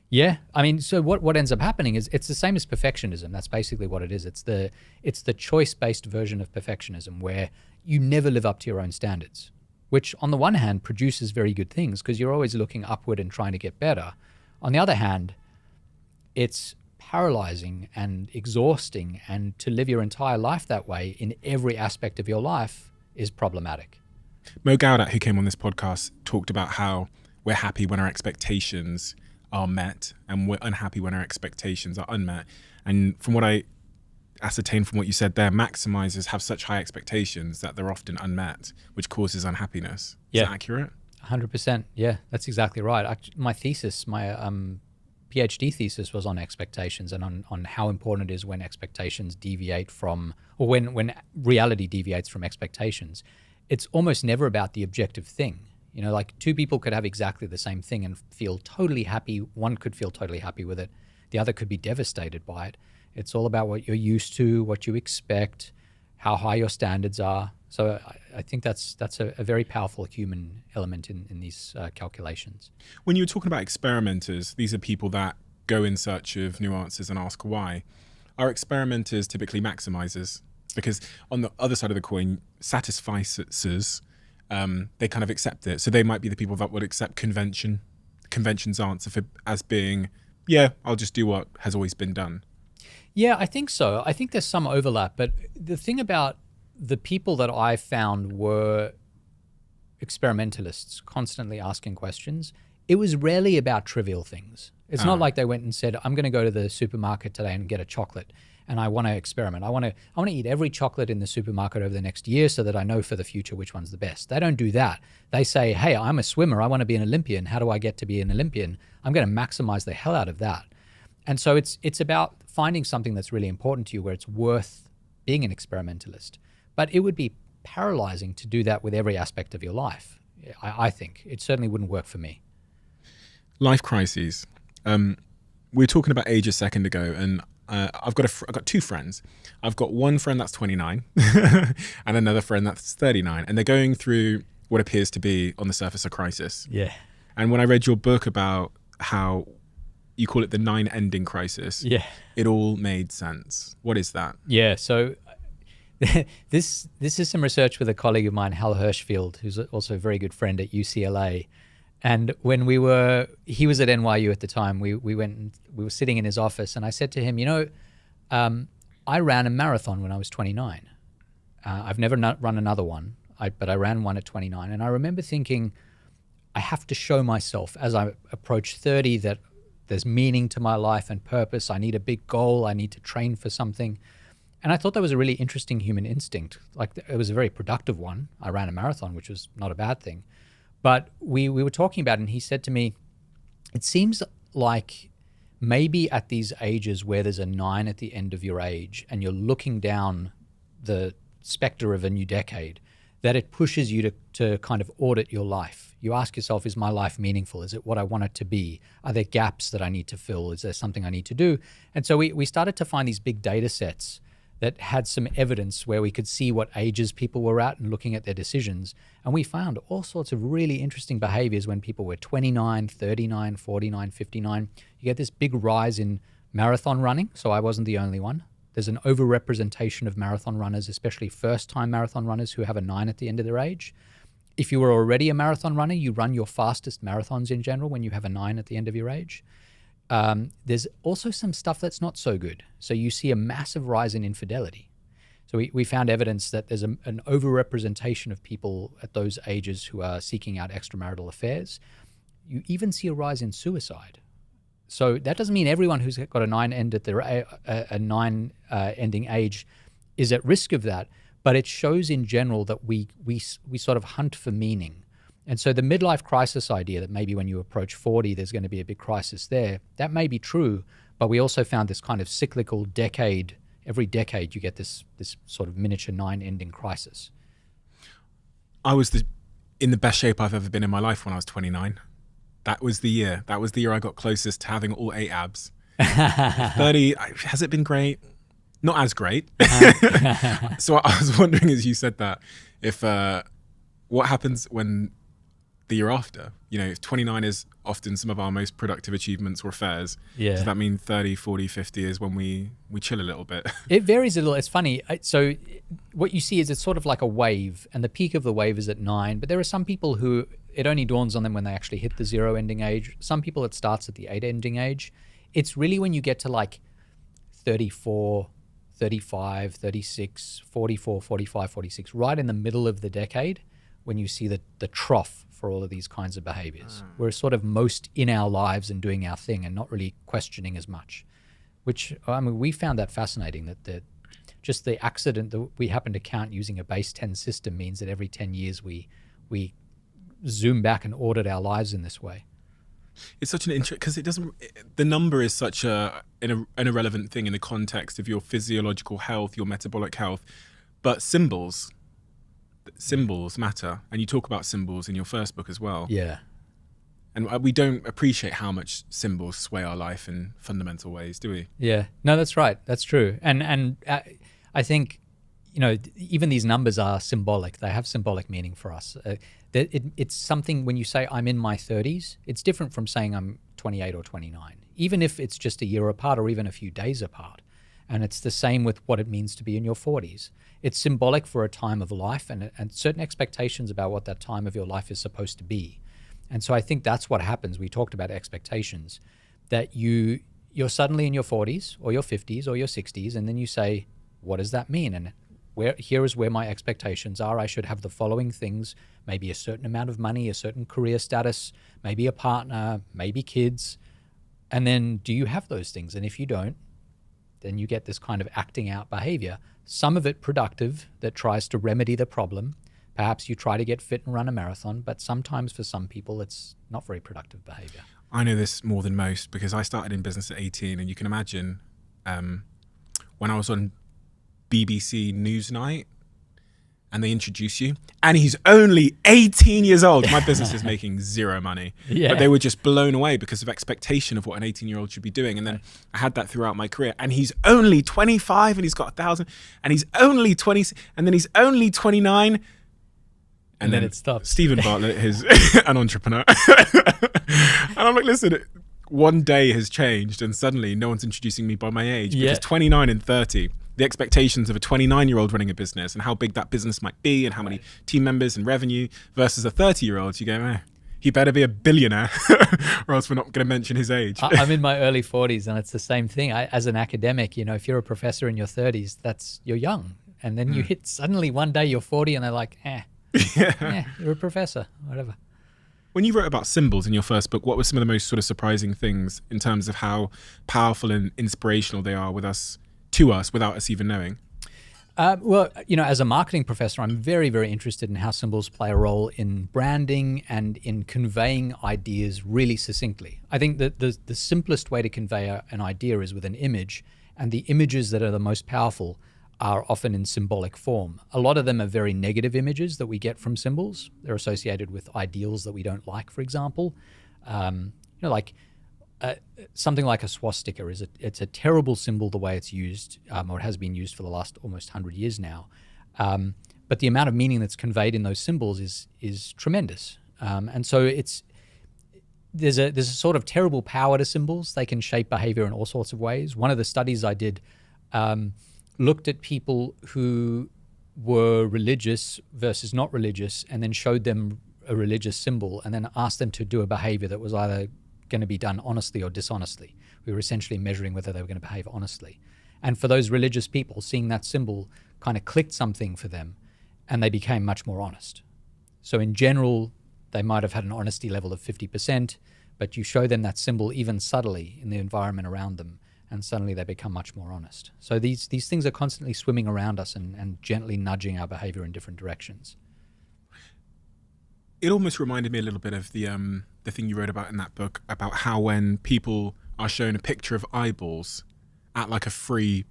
S1: Yeah, I mean, so what ends up happening is it's the same as perfectionism. That's basically what it is. It's the choice-based version of perfectionism where you never live up to your own standards, which on the one hand produces very good things because you're always looking upward and trying to get better. On the other hand, it's paralyzing and exhausting, and to live your entire life that way in every aspect of your life is problematic.
S2: Mo Gaudat, who came on this podcast, talked about how we're happy when our expectations are met and we're unhappy when our expectations are unmet. And from what I ascertained from what you said there, maximizers have such high expectations that they're often unmet, which causes unhappiness. Is that accurate?
S1: 100%. Yeah, that's exactly right. My thesis, my PhD thesis was on expectations and on how important it is when expectations deviate from, or when reality deviates from expectations. It's almost never about the objective thing. You know, like two people could have exactly the same thing and feel totally happy. One could feel totally happy with it. The other could be devastated by it. It's all about what you're used to, what you expect, how high your standards are. So I think that's a very powerful human element in these calculations.
S2: When you were talking about experimenters, these are people that go in search of nuances and ask why. Are experimenters typically maximizers? because on the other side of the coin, satisfiers, they kind of accept it. So they might be the people that would accept convention's answer as being, yeah, I'll just do what has always been done.
S1: Yeah, I think so. I think there's some overlap, but the thing about the people that I found were experimentalists, constantly asking questions, it was rarely about trivial things. It's not like they went and said, I'm going to go to the supermarket today and get a chocolate and I want to experiment. I want to eat every chocolate in the supermarket over the next year so that I know for the future which one's the best. They don't do that. They say, hey, I'm a swimmer. I want to be an Olympian. How do I get to be an Olympian? I'm going to maximize the hell out of that. And so it's about finding something that's really important to you where it's worth being an experimentalist. But it would be paralyzing to do that with every aspect of your life. I think it certainly wouldn't work for me. Life
S2: crises. We were talking about age a second ago, and I've got two friends. I've got one friend that's 29 and another friend that's 39, and they're going through what appears to be on the surface a crisis.
S1: Yeah. And
S2: when I read your book about how you call it the 9-ending crisis,
S1: yeah,
S2: it all made sense. What is that?
S1: Yeah. So this is some research with a colleague of mine, Hal Hirschfield, who's also a very good friend at UCLA. And when he was at NYU at the time, we were sitting in his office, and I said to him, I ran a marathon when I was 29. I've never run another one, but I ran one at 29. And I remember thinking, I have to show myself as I approach 30 that there's meaning to my life and purpose. I need a big goal. I need to train for something. And I thought that was a really interesting human instinct. Like, it was a very productive one. I ran a marathon, which was not a bad thing. But we were talking about it, and he said to me, it seems like maybe at these ages where there's a 9 at the end of your age and you're looking down the specter of a new decade, that it pushes you to kind of audit your life. You ask yourself, is my life meaningful? Is it what I want it to be? Are there gaps that I need to fill? Is there something I need to do? And so we started to find these big data sets that had some evidence where we could see what ages people were at and looking at their decisions. And we found all sorts of really interesting behaviors when people were 29, 39, 49, 59. You get this big rise in marathon running, so I wasn't the only one. There's an overrepresentation of marathon runners, especially first-time marathon runners who have a 9 at the end of their age. If you were already a marathon runner, you run your fastest marathons in general when you have a 9 at the end of your age. There's also some stuff that's not so good. So you see a massive rise in infidelity. So we found evidence that there's an overrepresentation of people at those ages who are seeking out extramarital affairs. You even see a rise in suicide. So that doesn't mean everyone who's got a 9 end at a 9 ending age is at risk of that, but it shows in general that we sort of hunt for meaning. And so the midlife crisis idea that maybe when you approach 40, there's going to be a big crisis there, that may be true, but we also found this kind of cyclical decade. Every decade you get this sort of miniature 9 ending crisis.
S2: I was in the best shape I've ever been in my life when I was 29. That was the year. That was the year I got closest to having all 8 abs. 30, has it been great? Not as great. So I was wondering, as you said that, if what happens when the year after, if 29 is often some of our most productive achievements or affairs, does that mean 30, 40, 50 is when we chill a little bit?
S1: It varies a little. It's funny. So what you see is it's sort of like a wave, and the peak of the wave is at 9, but there are some people who it only dawns on them when they actually hit the 0 ending age. Some people it starts at the 8 ending age. It's really when you get to like 34, 35, 36, 44, 45, 46, right in the middle of the decade, when you see the trough for all of these kinds of behaviors. We're sort of most in our lives and doing our thing and not really questioning as much, which, we found that fascinating, that just the accident that we happen to count using a base 10 system means that every 10 years we zoom back and audit our lives in this way.
S2: It's such an because the number is such an irrelevant thing in the context of your physiological health, your metabolic health, but symbols matter, and you talk about symbols in your first book as well.
S1: Yeah.
S2: And we don't appreciate how much symbols sway our life in fundamental ways, do we?
S1: Yeah. No, that's right. That's true. And I think, even these numbers are symbolic. They have symbolic meaning for us. It's something, when you say I'm in my 30s, it's different from saying I'm 28 or 29, even if it's just a year apart or even a few days apart. And it's the same with what it means to be in your 40s. It's symbolic for a time of life and certain expectations about what that time of your life is supposed to be. And so I think that's what happens. We talked about expectations, that you're suddenly in your 40s or your 50s or your 60s, and then you say, what does that mean? And here is where my expectations are. I should have the following things, maybe a certain amount of money, a certain career status, maybe a partner, maybe kids. And then do you have those things? And if you don't, then you get this kind of acting out behavior, some of it productive that tries to remedy the problem. Perhaps you try to get fit and run a marathon, but sometimes for some people, it's not very productive behavior.
S2: I know this more than most because I started in business at 18, and you can imagine when I was on BBC Newsnight and they introduce you, and he's only 18 years old. My business is making zero money, but they were just blown away because of expectation of what an 18-year-old should be doing. And then I had that throughout my career, and he's only 25 and he's got 1,000, and he's only 20, and then he's only 29. And then
S1: it stops.
S2: Stephen Bartlett is an entrepreneur. And I'm like, listen, one day has changed and suddenly no one's introducing me by my age, because 29 and 30, the expectations of a 29-year-old running a business and how big that business might be and how many team members and revenue versus a 30-year-old, you go, he better be a billionaire or else we're not going to mention his age.
S1: I'm in my early 40s, and it's the same thing. As an academic, if you're a professor in your 30s, you're young. And then you hit suddenly one day you're 40 and they're like, you're a professor, whatever.
S2: When you wrote about symbols in your first book, what were some of the most sort of surprising things in terms of how powerful and inspirational they are to us without us even knowing?
S1: Well, as a marketing professor, I'm very, very interested in how symbols play a role in branding and in conveying ideas really succinctly. I think that the simplest way to convey an idea is with an image, and the images that are the most powerful are often in symbolic form. A lot of them are very negative images that we get from symbols. They're associated with ideals that we don't like, for example. Something like a swastika it's a terrible symbol the way it's used, or it has been used for the last almost 100 years now. But the amount of meaning that's conveyed in those symbols is tremendous. And so there's a sort of terrible power to symbols. They can shape behavior in all sorts of ways. One of the studies I did looked at people who were religious versus not religious, and then showed them a religious symbol and then asked them to do a behavior that was either going to be done honestly or dishonestly. We were essentially measuring whether they were going to behave honestly. And for those religious people, seeing that symbol kind of clicked something for them, and they became much more honest. So in general, they might have had an honesty level of 50%, but you show them that symbol even subtly in the environment around them, and suddenly they become much more honest. So these things are constantly swimming around us and gently nudging our behavior in different directions.
S2: It almost reminded me a little bit of the thing you wrote about in that book, about how when people are shown a picture of eyeballs at like a free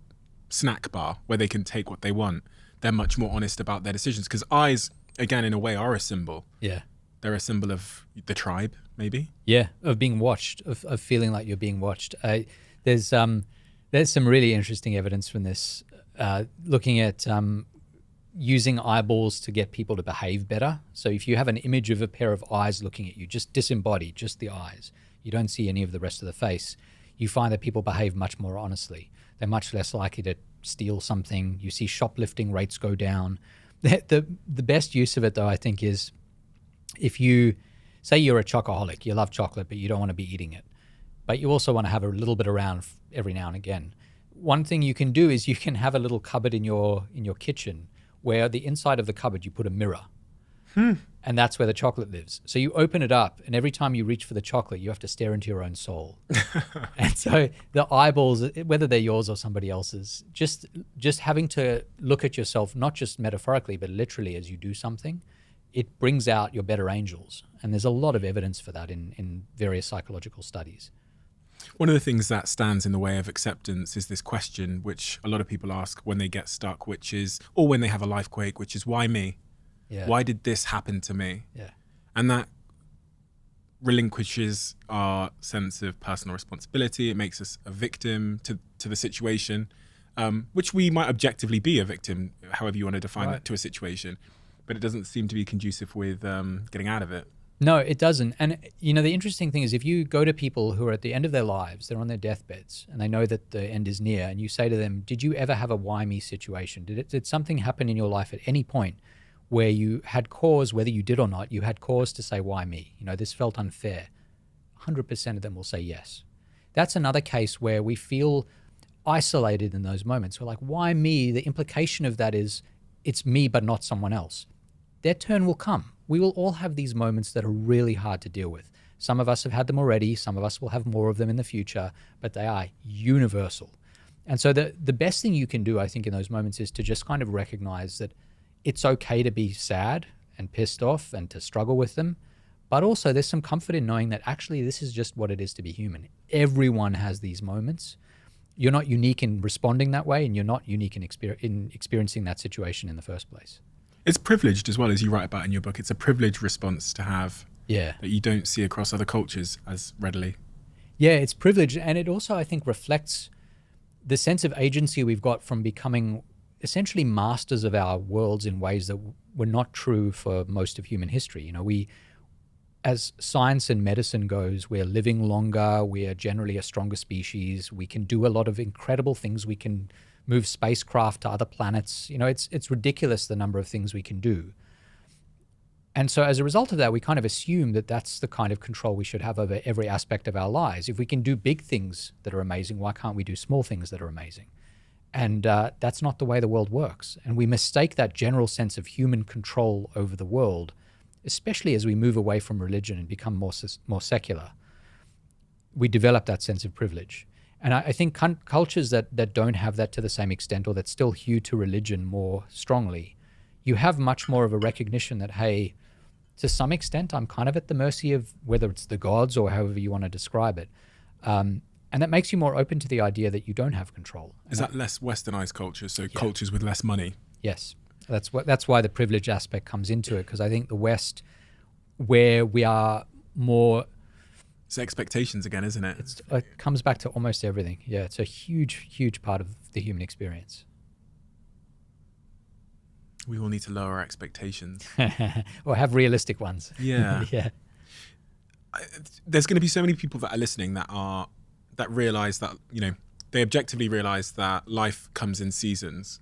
S2: snack bar where they can take what they want, they're much more honest about their decisions. Because eyes, again, in a way, are a symbol.
S1: Yeah.
S2: They're a symbol of the tribe, maybe.
S1: Yeah, of being watched, of feeling like you're being watched. There's some really interesting evidence from this, looking at using eyeballs to get people to behave better. So if you have an image of a pair of eyes looking at you, just disembodied, just the eyes, you don't see any of the rest of the face, you find that people behave much more honestly. They're much less likely to steal something. You see shoplifting rates go down. The best use of it, though, I think, is if you say you're a chocoholic, you love chocolate, but you don't want to be eating it, but you also want to have a little bit around every now and again. One thing you can do is you can have a little cupboard in your kitchen where the inside of the cupboard you put a mirror. And that's where the chocolate lives. So you open it up, and every time you reach for the chocolate, you have to stare into your own soul. And so the eyeballs, whether they're yours or somebody else's, just having to look at yourself, not just metaphorically, but literally as you do something, it brings out your better angels. And there's a lot of evidence for that in various psychological studies.
S2: One of the things that stands in the way of acceptance is this question, which a lot of people ask when they get stuck, which is, or when they have a life quake, which is, why me?
S1: Yeah.
S2: Why did this happen to me?
S1: Yeah.
S2: And that relinquishes our sense of personal responsibility. It makes us a victim to the situation, which we might objectively be a victim, however you want to define it, to a situation. But it doesn't seem to be conducive with getting out of it.
S1: No, it doesn't. And the interesting thing is if you go to people who are at the end of their lives, they're on their deathbeds and they know that the end is near, and you say to them, did you ever have a why me situation? Did something happen in your life at any point where you had cause, whether you did or not, you had cause to say, why me? This felt unfair. 100% of them will say yes. That's another case where we feel isolated in those moments. We're like, why me? The implication of that is it's me, but not someone else. Their turn will come. We will all have these moments that are really hard to deal with. Some of us have had them already. Some of us will have more of them in the future, but they are universal. And so the best thing you can do, I think, in those moments is to just kind of recognize that it's okay to be sad and pissed off and to struggle with them. But also there's some comfort in knowing that actually this is just what it is to be human. Everyone has these moments. You're not unique in responding that way, and you're not unique in experiencing that situation in the first place.
S2: It's privileged as well, as you write about in your book. It's a privileged response to have
S1: that
S2: you don't see across other cultures as readily.
S1: Yeah, it's privileged. And it also, I think, reflects the sense of agency we've got from becoming essentially masters of our worlds in ways that were not true for most of human history. We, as science and medicine goes, we're living longer, we are generally a stronger species, we can do a lot of incredible things, we can move spacecraft to other planets. It's ridiculous the number of things we can do. And so as a result of that, we kind of assume that that's the kind of control we should have over every aspect of our lives. If we can do big things that are amazing, why can't we do small things that are amazing? And that's not the way the world works. And we mistake that general sense of human control over the world, especially as we move away from religion and become more secular. We develop that sense of privilege. And I think cultures that don't have that to the same extent, or that still hew to religion more strongly, you have much more of a recognition that, hey, to some extent, I'm kind of at the mercy of whether it's the gods or however you want to describe it. And that makes you more open to the idea that you don't have control.
S2: Is that less westernized cultures, so cultures with less money?
S1: Yes. That's why the privilege aspect comes into it, because I think the West, where we are more...
S2: It's expectations again, isn't it?
S1: It comes back to almost everything. Yeah, it's a huge, huge part of the human experience.
S2: We all need to lower our expectations.
S1: Or have realistic ones.
S2: Yeah.
S1: Yeah.
S2: There's going to be so many people that are listening that realize that, they objectively realize that life comes in seasons.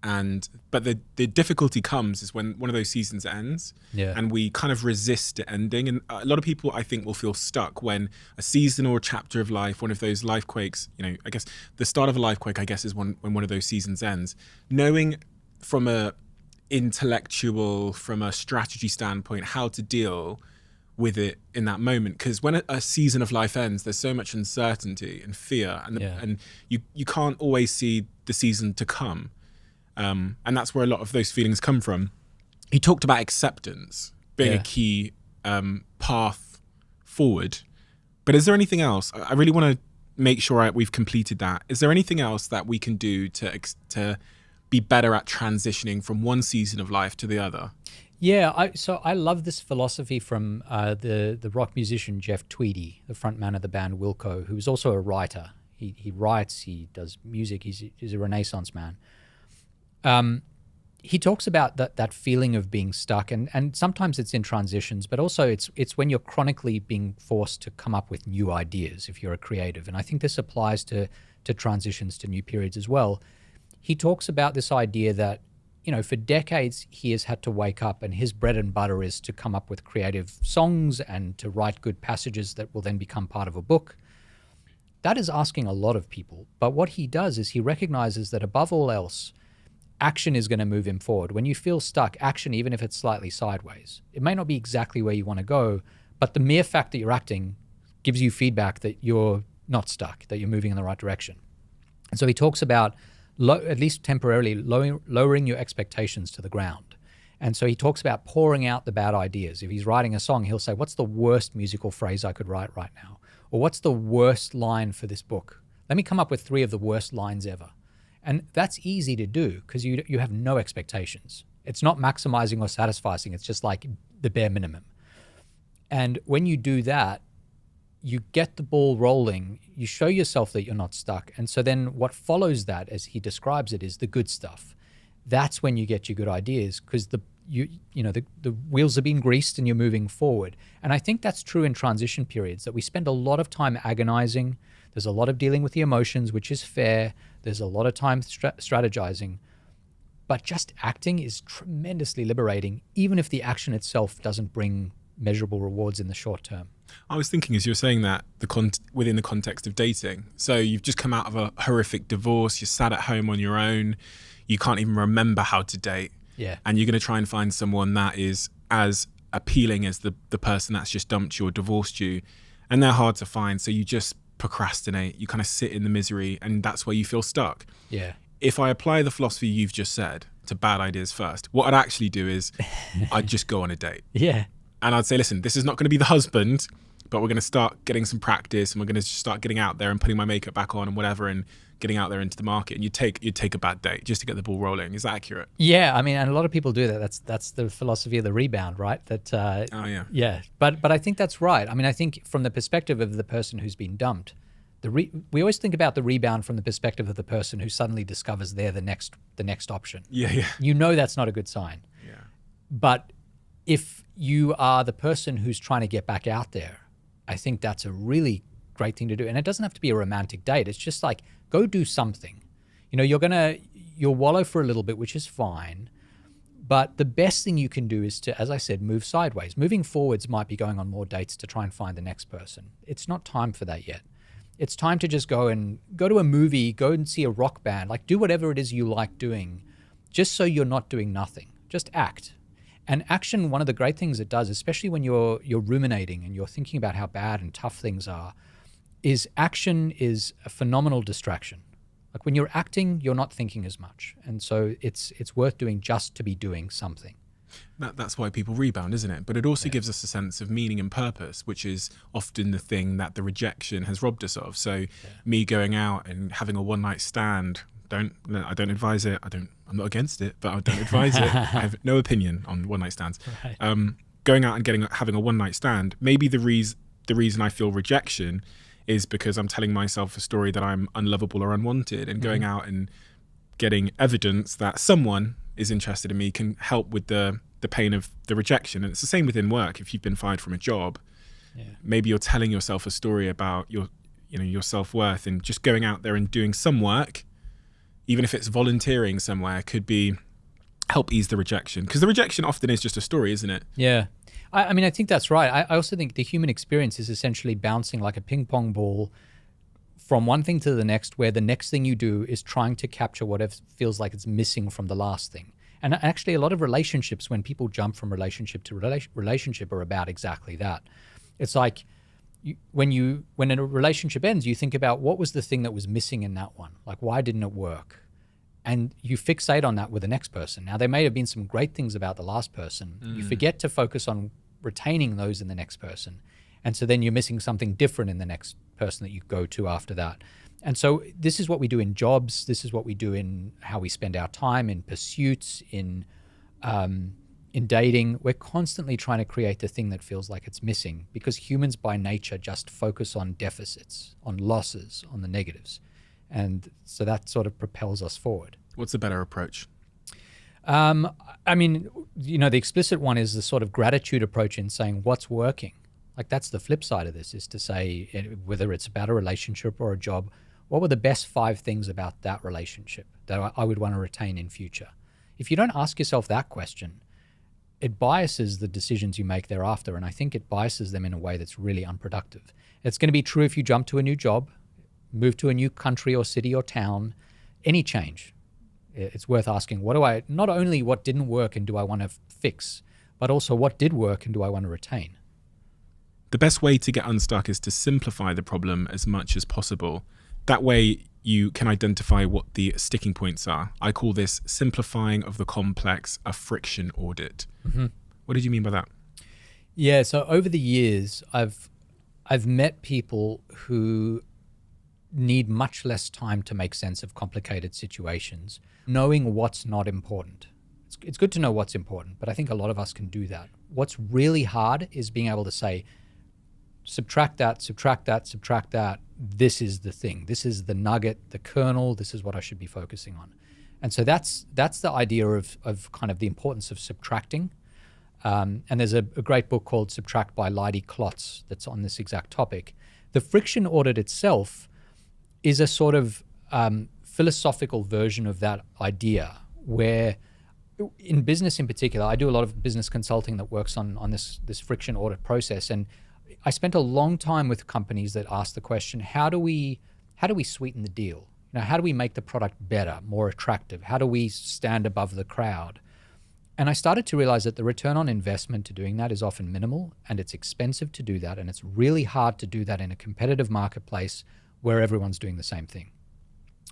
S2: But the difficulty comes is when one of those seasons ends, and we kind of resist it ending. And a lot of people, I think, will feel stuck when a season or a chapter of life, one of those life quakes, I guess the start of a life quake, I guess, is when one of those seasons ends. Knowing from a intellectual, from a strategy standpoint, how to deal with it in that moment, because when a season of life ends, there's so much uncertainty and fear, and you can't always see the season to come. And that's where a lot of those feelings come from. You talked about acceptance being a key path forward. But is there anything else? I really want to make sure we've completed that. Is there anything else that we can do to be better at transitioning from one season of life to the other?
S1: Yeah, I love this philosophy from the rock musician Jeff Tweedy, the frontman of the band Wilco, who's also a writer. He writes, he does music, he's a Renaissance man. He talks about that feeling of being stuck, and sometimes it's in transitions, but also it's when you're chronically being forced to come up with new ideas if you're a creative. And I think this applies to transitions to new periods as well. He talks about this idea that, for decades he has had to wake up and his bread and butter is to come up with creative songs and to write good passages that will then become part of a book. That is asking a lot of people. But what he does is he recognizes that above all else, action is going to move him forward. When you feel stuck, action, even if it's slightly sideways, it may not be exactly where you want to go, but the mere fact that you're acting gives you feedback that you're not stuck, that you're moving in the right direction. And so he talks about, at least temporarily, lowering your expectations to the ground. And so he talks about pouring out the bad ideas. If he's writing a song, he'll say, what's the worst musical phrase I could write right now? Or what's the worst line for this book? Let me come up with 3 of the worst lines ever. And that's easy to do because you have no expectations. It's not maximizing or satisfying. It's just like the bare minimum. And when you do that, you get the ball rolling, you show yourself that you're not stuck. And so then what follows that, as he describes it, is the good stuff. That's when you get your good ideas, because the wheels have been greased and you're moving forward. And I think that's true in transition periods, that we spend a lot of time agonizing. There's a lot of dealing with the emotions, which is fair. There's a lot of time strategizing. But just acting is tremendously liberating, even if the action itself doesn't bring measurable rewards in the short term.
S2: I was thinking as you were saying that, within the context of dating. So you've just come out of a horrific divorce, you're sat at home on your own, you can't even remember how to date.
S1: Yeah.
S2: And you're going to try and find someone that is as appealing as the person that's just dumped you or divorced you. And they're hard to find. So you just procrastinate, you kind of sit in the misery, and that's where you feel stuck.
S1: Yeah.
S2: If I apply the philosophy you've just said to bad ideas first, what I'd actually do is I'd just go on a date.
S1: Yeah.
S2: And I'd say, listen, this is not going to be the husband, but we're going to start getting some practice, and we're going to start getting out there and putting my makeup back on and whatever, and getting out there into the market. And you'd take a bad date just to get the ball rolling. Is that accurate?
S1: Yeah, I mean, and a lot of people do that. That's the philosophy of the rebound, right? That
S2: Oh yeah.
S1: yeah, but I think that's right. I mean, I think from the perspective of the person who's been dumped, we always think about the rebound from the perspective of the person who suddenly discovers they're the next option.
S2: Yeah.
S1: You know that's not a good sign.
S2: Yeah.
S1: But if you are the person who's trying to get back out there, I think that's a really great thing to do. And it doesn't have to be a romantic date. It's just like, go do something. You know, you'll wallow for a little bit, which is fine. But the best thing you can do is to, as I said, move sideways. Moving forwards might be going on more dates to try and find the next person. It's not time for that yet. It's time to just go to a movie, go and see a rock band, like do whatever it is you like doing, just so you're not doing nothing. Just act. And action, one of the great things it does, especially when you're ruminating and you're thinking about how bad and tough things are, is action is a phenomenal distraction. Like when you're acting, you're not thinking as much. And so it's worth doing just to be doing something.
S2: That's why people rebound, isn't it? But it also gives us a sense of meaning and purpose, which is often the thing that the rejection has robbed us of. So me going out and having a one-night stand, I don't advise it. I'm not against it, but I don't advise it. I have no opinion on one-night stands. Right. Going out and having a one-night stand, maybe the reason I feel rejection is because I'm telling myself a story that I'm unlovable or unwanted, and going out and getting evidence that someone is interested in me can help with the pain of the rejection. And it's the same within work. If you've been fired from a job, maybe you're telling yourself a story about your self-worth, and just going out there and doing some work, even if it's volunteering somewhere, could help ease the rejection. Because the rejection often is just a story, isn't it?
S1: Yeah. I mean, I think that's right. I also think the human experience is essentially bouncing like a ping pong ball from one thing to the next, where the next thing you do is trying to capture whatever feels like it's missing from the last thing. And actually, a lot of relationships, when people jump from relationship to relationship, are about exactly that. It's like when a relationship ends, you think about what was the thing that was missing in that one? Like, why didn't it work? And you fixate on that with the next person. Now, there may have been some great things about the last person. You forget to focus on retaining those in the next person. And so then you're missing something different in the next person that you go to after that. And so this is what we do in jobs. This is what we do in how we spend our time, in pursuits, in dating. We're constantly trying to create the thing that feels like it's missing, because humans by nature just focus on deficits, on losses, on the negatives. And so that sort of propels us forward.
S2: What's a better approach?
S1: I mean, the explicit one is the sort of gratitude approach in saying what's working. Like, that's the flip side of this, is to say, whether it's about a relationship or a job, what were the best 5 things about that relationship that I would want to retain in future? If you don't ask yourself that question, it biases the decisions you make thereafter. And I think it biases them in a way that's really unproductive. It's going to be true if you jump to a new job, move to a new country or city or town, any change. It's worth asking, not only what didn't work and do I want to fix, but also what did work and do I want to retain?
S2: The best way to get unstuck is to simplify the problem as much as possible. That way you can identify what the sticking points are. I call this simplifying of the complex a friction audit. Mm-hmm. What did you mean by that?
S1: Yeah, so over the years, I've met people who need much less time to make sense of complicated situations, knowing what's not important. It's good to know what's important, but I think a lot of us can do that. What's really hard is being able to say, subtract that, subtract that, subtract that. This is the thing. This is the nugget, the kernel. This is what I should be focusing on. And so that's the idea of kind of the importance of subtracting. And there's a great book called Subtract by Leidy Klotz that's on this exact topic. The friction audit itself is a sort of philosophical version of that idea, where in business in particular, I do a lot of business consulting that works on this friction audit process. And I spent a long time with companies that ask the question, how do we sweeten the deal? How do we make the product better, more attractive? How do we stand above the crowd? And I started to realize that the return on investment to doing that is often minimal, and it's expensive to do that, and it's really hard to do that in a competitive marketplace where everyone's doing the same thing.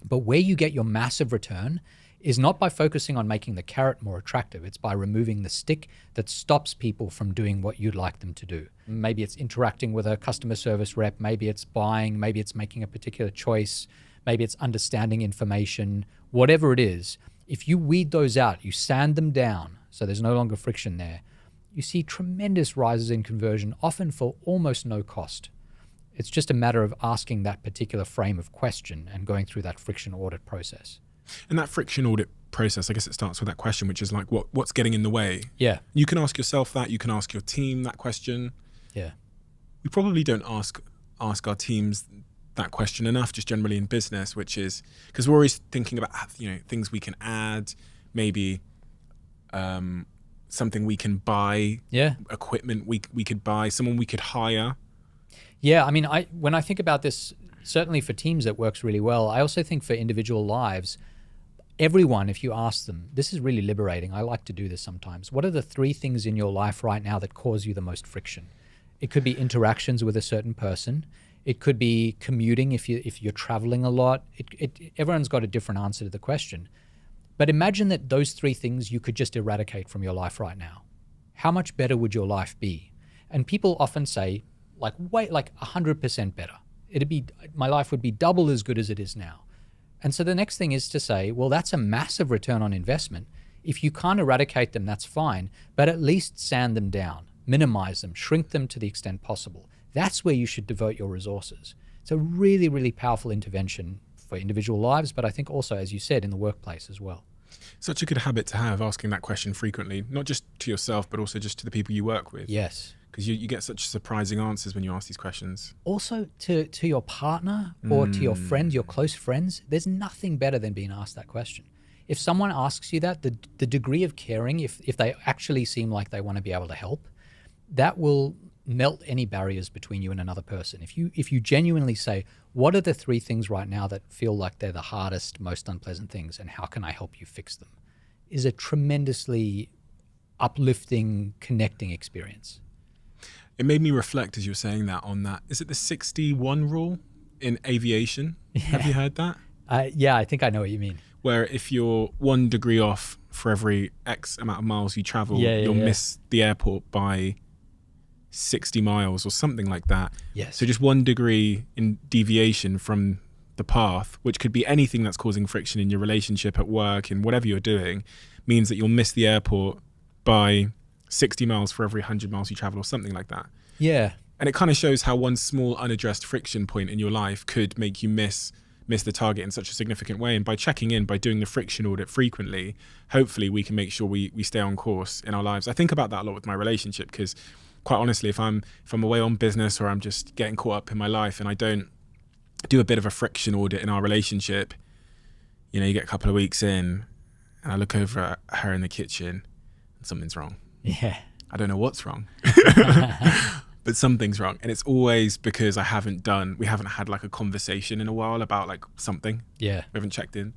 S1: But where you get your massive return is not by focusing on making the carrot more attractive. It's by removing the stick that stops people from doing what you'd like them to do. Maybe it's interacting with a customer service rep, maybe it's buying, maybe it's making a particular choice, maybe it's understanding information, whatever it is. If you weed those out, you sand them down, so there's no longer friction there, you see tremendous rises in conversion, often for almost no cost. It's just a matter of asking that particular frame of question and going through that friction audit process.
S2: And that friction audit process, I guess it starts with that question, which is like, what's getting in the way?
S1: Yeah.
S2: You can ask yourself that. You can ask your team that question.
S1: Yeah.
S2: We probably don't ask our teams that question enough, just generally in business, which is because we're always thinking about things we can add, maybe something we can buy, equipment we could buy, someone we could hire.
S1: Yeah, I mean, when I think about this, certainly for teams it works really well. I also think for individual lives, everyone, if you ask them, this is really liberating. I like to do this sometimes. What are the 3 things in your life right now that cause you the most friction? It could be interactions with a certain person. It could be commuting if you're traveling a lot. Everyone's got a different answer to the question. But imagine that those 3 things you could just eradicate from your life right now. How much better would your life be? And people often say, like 100% better. My life would be double as good as it is now. And so the next thing is to say, well, that's a massive return on investment. If you can't eradicate them, that's fine, but at least sand them down, minimize them, shrink them to the extent possible. That's where you should devote your resources. It's a really, really powerful intervention for individual lives, but I think also, as you said, in the workplace as well.
S2: Such a good habit to have, asking that question frequently, not just to yourself, but also just to the people you work with.
S1: Yes.
S2: Because you get such surprising answers when you ask these questions.
S1: Also to your partner or to your friend, your close friends, there's nothing better than being asked that question. If someone asks you that, the degree of caring, if they actually seem like they want to be able to help, that will melt any barriers between you and another person. If you genuinely say, what are the 3 things right now that feel like they're the hardest, most unpleasant things, and how can I help you fix them, is a tremendously uplifting, connecting experience.
S2: It made me reflect as you were saying that on that. Is it the 61 rule in aviation? Yeah. Have you heard that?
S1: Yeah, I think I know what you mean.
S2: Where if you're 1 degree off for every X amount of miles you travel, you'll miss the airport by 60 miles or something like that.
S1: Yes.
S2: So just 1 degree in deviation from the path, which could be anything that's causing friction in your relationship, at work, in whatever you're doing, means that you'll miss the airport by 60 miles for every 100 miles you travel or something like that.
S1: Yeah.
S2: And it kind of shows how one small unaddressed friction point in your life could make you miss the target in such a significant way. And by checking in, by doing the friction audit frequently, hopefully we can make sure we stay on course in our lives. I think about that a lot with my relationship, because quite honestly, if I'm away on business or I'm just getting caught up in my life and I don't do a bit of a friction audit in our relationship, you get a couple of weeks in and I look over at her in the kitchen and something's wrong.
S1: Yeah.
S2: I don't know what's wrong, but something's wrong. And it's always because we haven't had like a conversation in a while about like something.
S1: Yeah.
S2: We haven't checked in.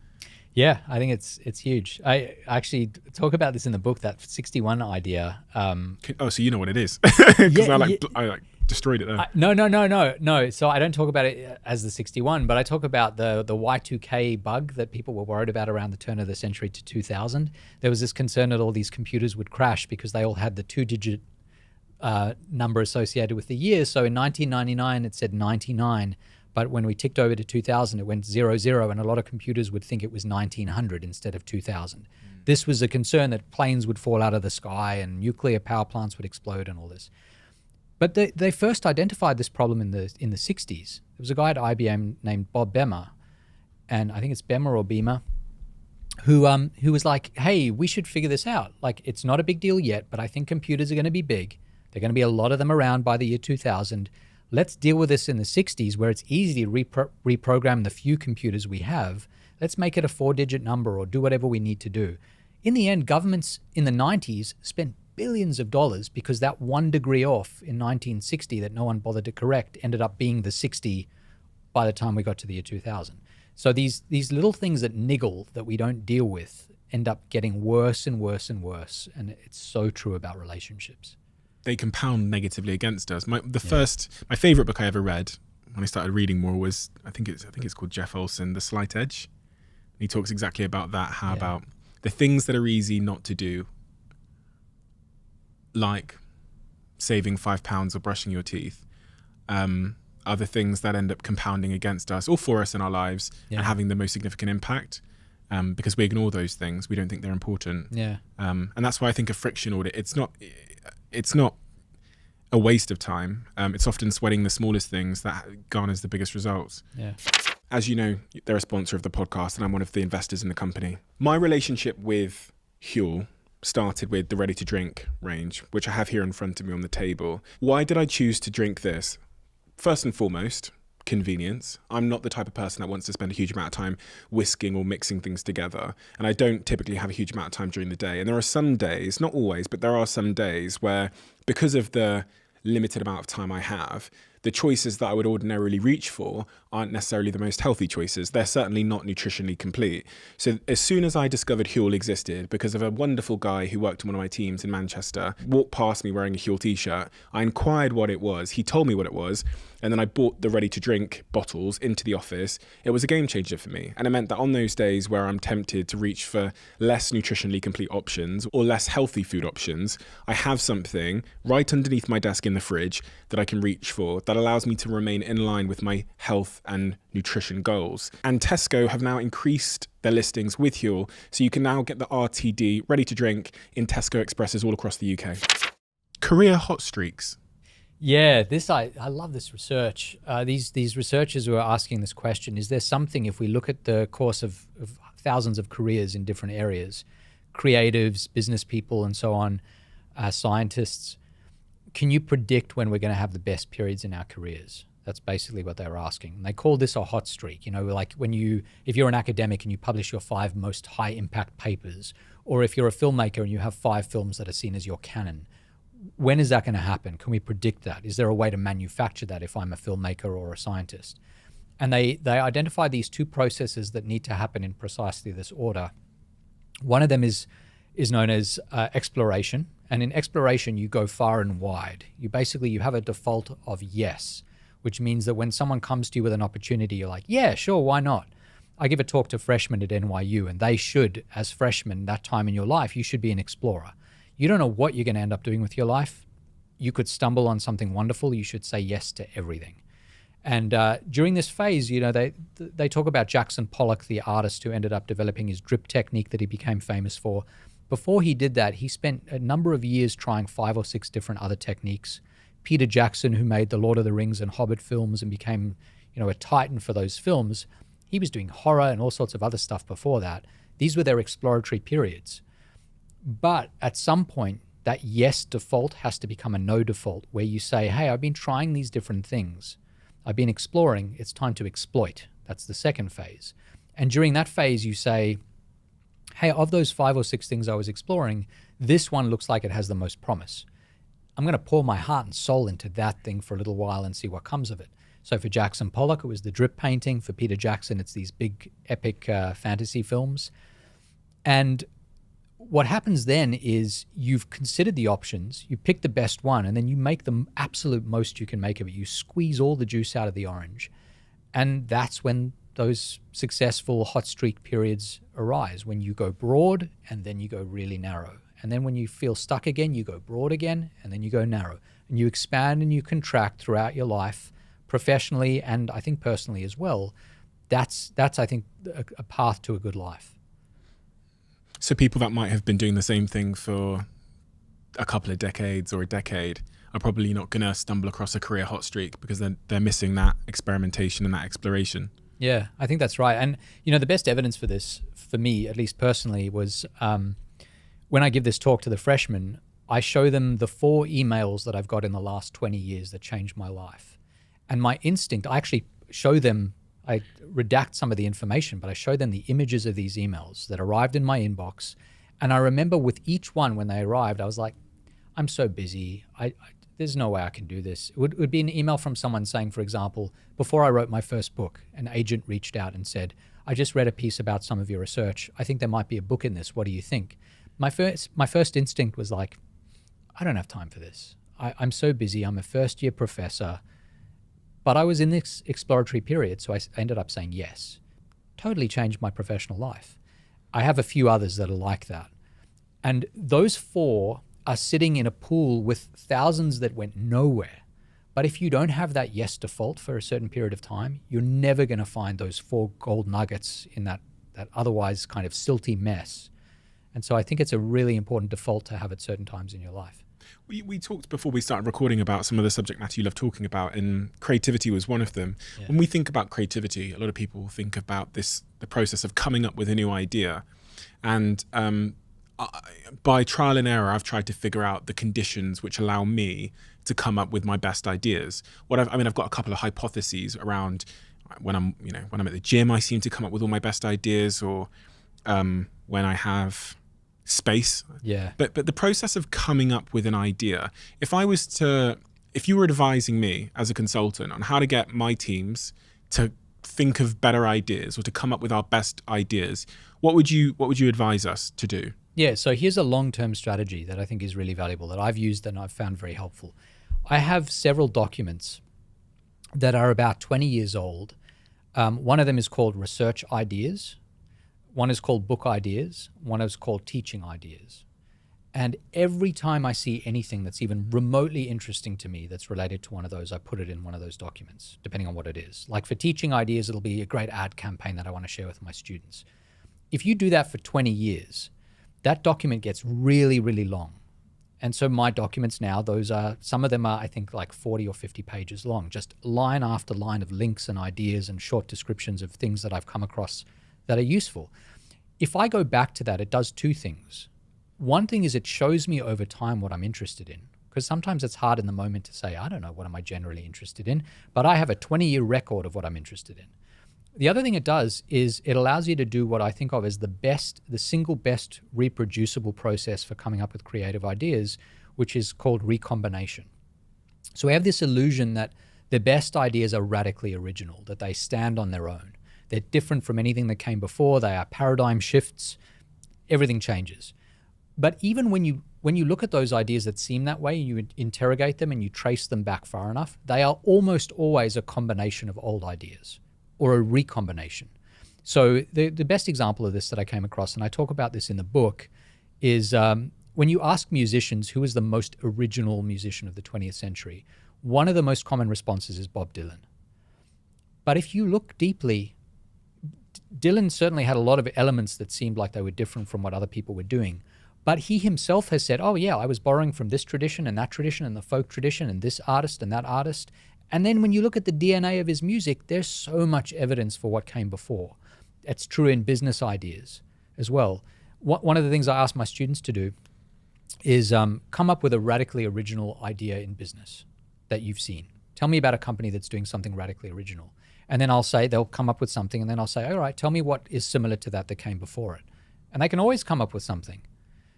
S1: Yeah, I think it's huge. I actually talk about this in the book, that 61 idea.
S2: So you know what it is? Because I destroyed it there.
S1: No. So I don't talk about it as the 61, but I talk about the Y2K bug that people were worried about around the turn of the century to 2000. There was this concern that all these computers would crash because they all had the 2-digit number associated with the year. So in 1999, it said 99. But when we ticked over to 2000, it went 00, and a lot of computers would think it was 1900 instead of 2000. This was a concern that planes would fall out of the sky and nuclear power plants would explode and all this. But they first identified this problem in the 60s. There was a guy at IBM named Bob Bemer, and I think it's Bemer or Beamer. who was like, hey, we should figure this out. Like, it's not a big deal yet, but I think computers are going to be big. There are going to be a lot of them around by the year 2000. Let's deal with this in the 60s where it's easy to reprogram the few computers we have. Let's make it a 4-digit number or do whatever we need to do. In the end, governments in the 90s spent billions of dollars because that 1 degree off in 1960 that no one bothered to correct ended up being the 60 by the time we got to the year 2000. So these little things that niggle that we don't deal with end up getting worse and worse and worse. And it's so true about relationships.
S2: They compound negatively against us. My favorite book I ever read when I started reading more was, I think it's called Jeff Olson, The Slight Edge. And he talks exactly about that, about the things that are easy not to do, like saving £5 or brushing your teeth, are the things that end up compounding against us or for us in our lives and having the most significant impact, because we ignore those things. We don't think they're important. And that's why I think a friction audit, it's not a waste of time. It's often sweating the smallest things that garners the biggest results. As you know, they're a sponsor of the podcast and I'm one of the investors in the company. My relationship with Huel started with the ready-to-drink range, which I have here in front of me on the table. Why did I choose to drink this? First and foremost, convenience. I'm not the type of person that wants to spend a huge amount of time whisking or mixing things together. And I don't typically have a huge amount of time during the day. And there are some days, not always, but there are some days where, because of the limited amount of time I have, the choices that I would ordinarily reach for aren't necessarily the most healthy choices. They're certainly not nutritionally complete. So as soon as I discovered Huel existed, because of a wonderful guy who worked on one of my teams in Manchester, walked past me wearing a Huel t-shirt, I inquired what it was. He told me what it was. And then I bought the ready-to-drink bottles into the office. It was a game changer for me. And it meant that on those days where I'm tempted to reach for less nutritionally complete options or less healthy food options, I have something right underneath my desk in the fridge that I can reach for that allows me to remain in line with my health and nutrition goals. And Tesco have now increased their listings with Huel, so you can now get the RTD ready to drink in Tesco Expresses all across the UK. Career hot streaks.
S1: Yeah, I love this research. These researchers who are asking this question, is there something, if we look at the course of thousands of careers in different areas, creatives, business people and so on, scientists, can you predict when we're going to have the best periods in our careers? That's basically what they were asking. And they call this a hot streak. You know, like if you're an academic and you publish your 5 most high impact papers, or if you're a filmmaker and you have 5 films that are seen as your canon, when is that going to happen? Can we predict that? Is there a way to manufacture that if I'm a filmmaker or a scientist? And they identify these 2 processes that need to happen in precisely this order. One of them is known as exploration. And in exploration, you go far and wide. You have a default of yes, which means that when someone comes to you with an opportunity, you're like, yeah, sure, why not? I give a talk to freshmen at NYU, and they should, as freshmen, that time in your life, you should be an explorer. You don't know what you're going to end up doing with your life. You could stumble on something wonderful. You should say yes to everything. And during this phase, you know, they talk about Jackson Pollock, the artist who ended up developing his drip technique that he became famous for. Before he did that, he spent a number of years trying 5 or 6 different other techniques. Peter Jackson, who made the Lord of the Rings and Hobbit films and became, you know, a titan for those films, he was doing horror and all sorts of other stuff before that. These were their exploratory periods. But at some point, that yes default has to become a no default, where you say, hey, I've been trying these different things. I've been exploring. It's time to exploit. That's the second phase. And during that phase, you say, hey, of those 5 or 6 things I was exploring, this one looks like it has the most promise. I'm going to pour my heart and soul into that thing for a little while and see what comes of it. So for Jackson Pollock, it was the drip painting. For Peter Jackson, it's these big, epic fantasy films. And what happens then is you've considered the options, you pick the best one, and then you make the absolute most you can make of it. You squeeze all the juice out of the orange. And that's when those successful hot streak periods arise, when you go broad and then you go really narrow. And then when you feel stuck again, you go broad again and then you go narrow. And you expand and you contract throughout your life, professionally and I think personally as well. That's I think, a path to a good life.
S2: So people that might have been doing the same thing for a couple of decades or a decade are probably not going to stumble across a career hot streak because they're missing that experimentation and that exploration.
S1: Yeah, I think that's right. And, the best evidence for this, for me, at least personally, was when I give this talk to the freshmen, I show them the 4 emails that I've got in the last 20 years that changed my life. And my instinct, I actually show them, I redact some of the information, but I show them the images of these emails that arrived in my inbox. And I remember with each one when they arrived, I was like, I'm so busy. There's no way I can do this. It would be an email from someone saying, for example, before I wrote my first book, an agent reached out and said, I just read a piece about some of your research. I think there might be a book in this. What do you think? My first instinct was like, I don't have time for this. I'm so busy. I'm a first-year professor. But I was in this exploratory period, so I ended up saying yes. Totally changed my professional life. I have a few others that are like that. And those 4 are sitting in a pool with thousands that went nowhere. But if you don't have that yes default for a certain period of time, you're never going to find those 4 gold nuggets in that otherwise kind of silty mess. And so I think it's a really important default to have at certain times in your life.
S2: We talked before we started recording about some of the subject matter you love talking about, and creativity was one of them. Yeah. When we think about creativity, a lot of people think about the process of coming up with a new idea. And by trial and error, I've tried to figure out the conditions which allow me to come up with my best ideas. I've got a couple of hypotheses around when I'm at the gym, I seem to come up with all my best ideas, or when I have space.
S1: Yeah.
S2: But the process of coming up with an idea, if you were advising me as a consultant on how to get my teams to think of better ideas or to come up with our best ideas, what would you advise us to do?
S1: Yeah, so here's a long-term strategy that I think is really valuable that I've used and I've found very helpful. I have several documents that are about 20 years old. One of them is called research ideas. One is called book ideas. One is called teaching ideas. And every time I see anything that's even remotely interesting to me that's related to one of those, I put it in one of those documents, depending on what it is. Like for teaching ideas, it'll be a great ad campaign that I want to share with my students. If you do that for 20 years, that document gets really, really long. And so my documents now, some of them are, I think, like 40 or 50 pages long, just line after line of links and ideas and short descriptions of things that I've come across that are useful. If I go back to that, it does 2 things. One thing is it shows me over time what I'm interested in, because sometimes it's hard in the moment to say, I don't know, what am I generally interested in? But I have a 20-year record of what I'm interested in. The other thing it does is it allows you to do what I think of as the single best reproducible process for coming up with creative ideas, which is called recombination. So we have this illusion that the best ideas are radically original, that they stand on their own. They're different from anything that came before. They are paradigm shifts. Everything changes. But even when you look at those ideas that seem that way, you interrogate them and you trace them back far enough, they are almost always a combination of old ideas, or a recombination. So the best example of this that I came across, and I talk about this in the book, is when you ask musicians who is the most original musician of the 20th century, one of the most common responses is Bob Dylan. But if you look deeply, Dylan certainly had a lot of elements that seemed like they were different from what other people were doing. But he himself has said, oh yeah, I was borrowing from this tradition and that tradition and the folk tradition and this artist and that artist. And then when you look at the DNA of his music, there's so much evidence for what came before. It's true in business ideas as well. One of the things I ask my students to do is come up with a radically original idea in business that you've seen. Tell me about a company that's doing something radically original. And then they'll come up with something, and then I'll say, all right, tell me what is similar to that came before it. And they can always come up with something.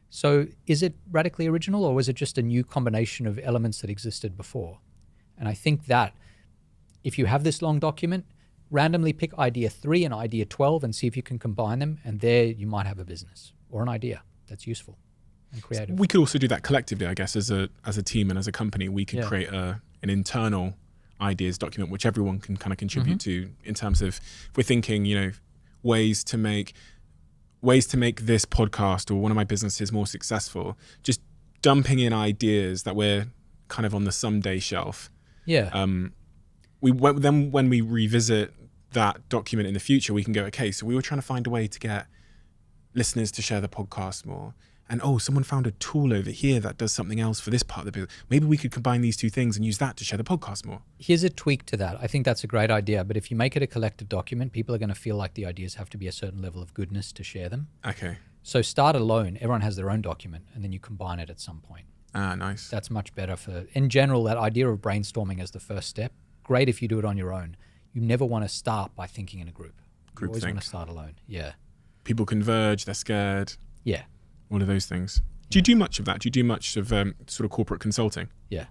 S1: So is it radically original, or was it just a new combination of elements that existed before? And I think that if you have this long document, randomly pick idea 3 and idea 12 and see if you can combine them, and there you might have a business or an idea that's useful and creative.
S2: We could also do that collectively, I guess, as a team and as a company. We could create an internal ideas document which everyone can kind of contribute to, in terms of, if we're thinking, ways to make this podcast or one of my businesses more successful, just dumping in ideas that we're kind of on the someday shelf.
S1: Yeah.
S2: When we revisit that document in the future, we can go, okay, so we were trying to find a way to get listeners to share the podcast more. and oh, someone found a tool over here that does something else for this part of the business. Maybe we could combine these two things and use that to share the podcast more.
S1: Here's a tweak to that. I think that's a great idea, but if you make it a collective document, people are going to feel like the ideas have to be a certain level of goodness to share them.
S2: Okay.
S1: So start alone. Everyone has their own document, and then you combine it at some point.
S2: Ah, nice.
S1: That's much better for, in general, that idea of brainstorming as the first step. Great if you do it on your own. You never want to start by thinking in a group. You always want to start alone. Yeah.
S2: People converge, they're scared.
S1: Yeah.
S2: All of those things. Do you do much of that? Do you do much of sort of corporate consulting?
S1: Yeah.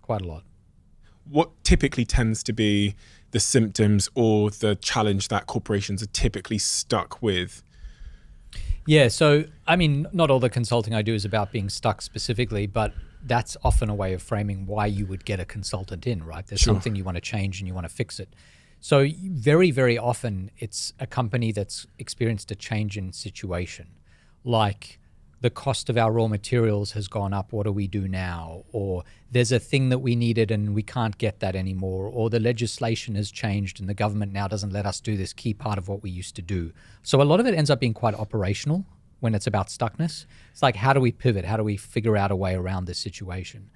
S1: Quite a lot.
S2: What typically tends to be the symptoms or the challenge that corporations are typically stuck with?
S1: Yeah, so, I mean, not all the consulting I do is about being stuck specifically, but that's often a way of framing why you would get a consultant in, right? There's something you want to change and you want to fix it. So very, very often it's a company that's experienced a change in situation, like the cost of our raw materials has gone up, what do we do now? Or there's a thing that we needed and we can't get that anymore, or the legislation has changed and the government now doesn't let us do this key part of what we used to do. So a lot of it ends up being quite operational when it's about stuckness. It's like, how do we pivot? How do we figure out a way around this situation?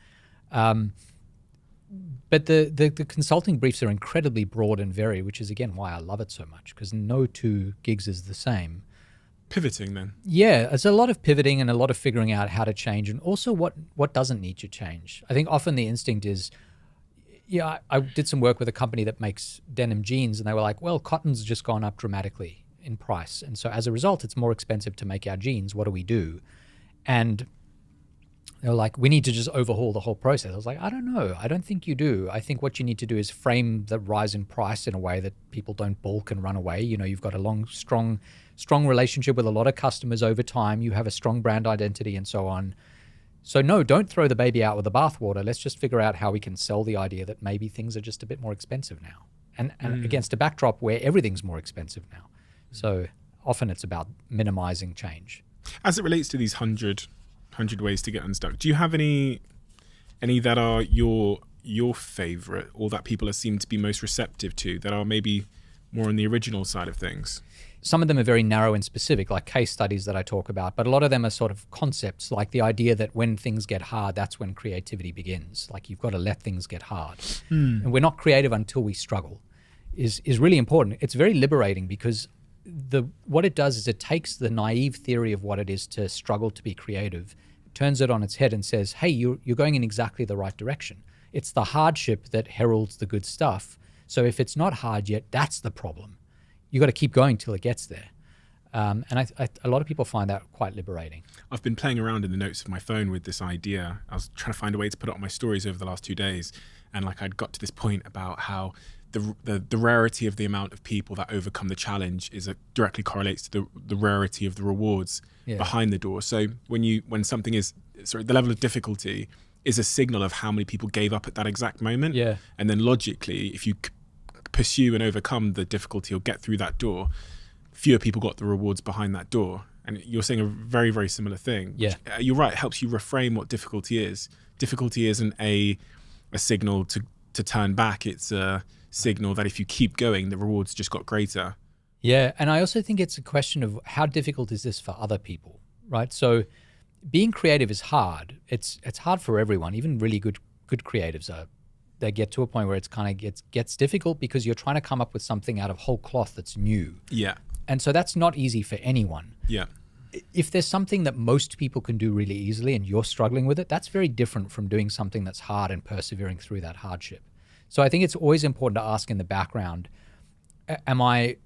S1: But the consulting briefs are incredibly broad and varied, which is, again, why I love it so much, because no two gigs is the same.
S2: Pivoting then?
S1: Yeah, there's a lot of pivoting and a lot of figuring out how to change, and also what doesn't need to change. I think often the instinct is, yeah, I did some work with a company that makes denim jeans, and they were like, well, cotton's just gone up dramatically in price. And so as a result, it's more expensive to make our jeans. What do we do? And they're like, we need to just overhaul the whole process. I was like, I don't know. I don't think you do. I think what you need to do is frame the rise in price in a way that people don't balk and run away. You know, you've got a long, strong relationship with a lot of customers over time. You have a strong brand identity and so on. So no, don't throw the baby out with the bathwater. Let's just figure out how we can sell the idea that maybe things are just a bit more expensive now. And against a backdrop where everything's more expensive now. So often it's about minimizing change.
S2: As it relates to these 100 ways to get unstuck, do you have any that are your favorite, or that people seem to be most receptive to, that are maybe more on the original side of things?
S1: Some of them are very narrow and specific, like case studies that I talk about, but a lot of them are sort of concepts, like the idea that when things get hard, that's when creativity begins. Like, you've got to let things get hard. And we're not creative until we struggle is really important. It's very liberating, because what it does is it takes the naive theory of what it is to struggle to be creative, turns it on its head and says, hey, you're going in exactly the right direction. It's the hardship that heralds the good stuff. So if it's not hard yet, that's the problem. You got to keep going till it gets there. And a lot of people find that quite liberating.
S2: I've been playing around in the notes of my phone with this idea. I was trying to find a way to put it on my stories over the last 2 days. And like, I'd got to this point about how the rarity of the amount of people that overcome the challenge directly correlates to the rarity of the rewards behind the door. So when something is, the level of difficulty is a signal of how many people gave up at that exact moment. Yeah. And then logically, if you pursue and overcome the difficulty or get through that door, fewer people got the rewards behind that door. And you're saying a very, very similar thing. Yeah. You're right. It helps you reframe what difficulty is. Difficulty isn't a signal to turn back. It's a signal that if you keep going, the rewards just got greater.
S1: Yeah. And I also think it's a question of how difficult is this for other people, right? So being creative is hard. It's hard for everyone. Even really good creatives they get to a point where it's kind of gets difficult, because you're trying to come up with something out of whole cloth that's new. Yeah. And so that's not easy for anyone. Yeah. If there's something that most people can do really easily and you're struggling with it, that's very different from doing something that's hard and persevering through that hardship. So I think it's always important to ask in the background, by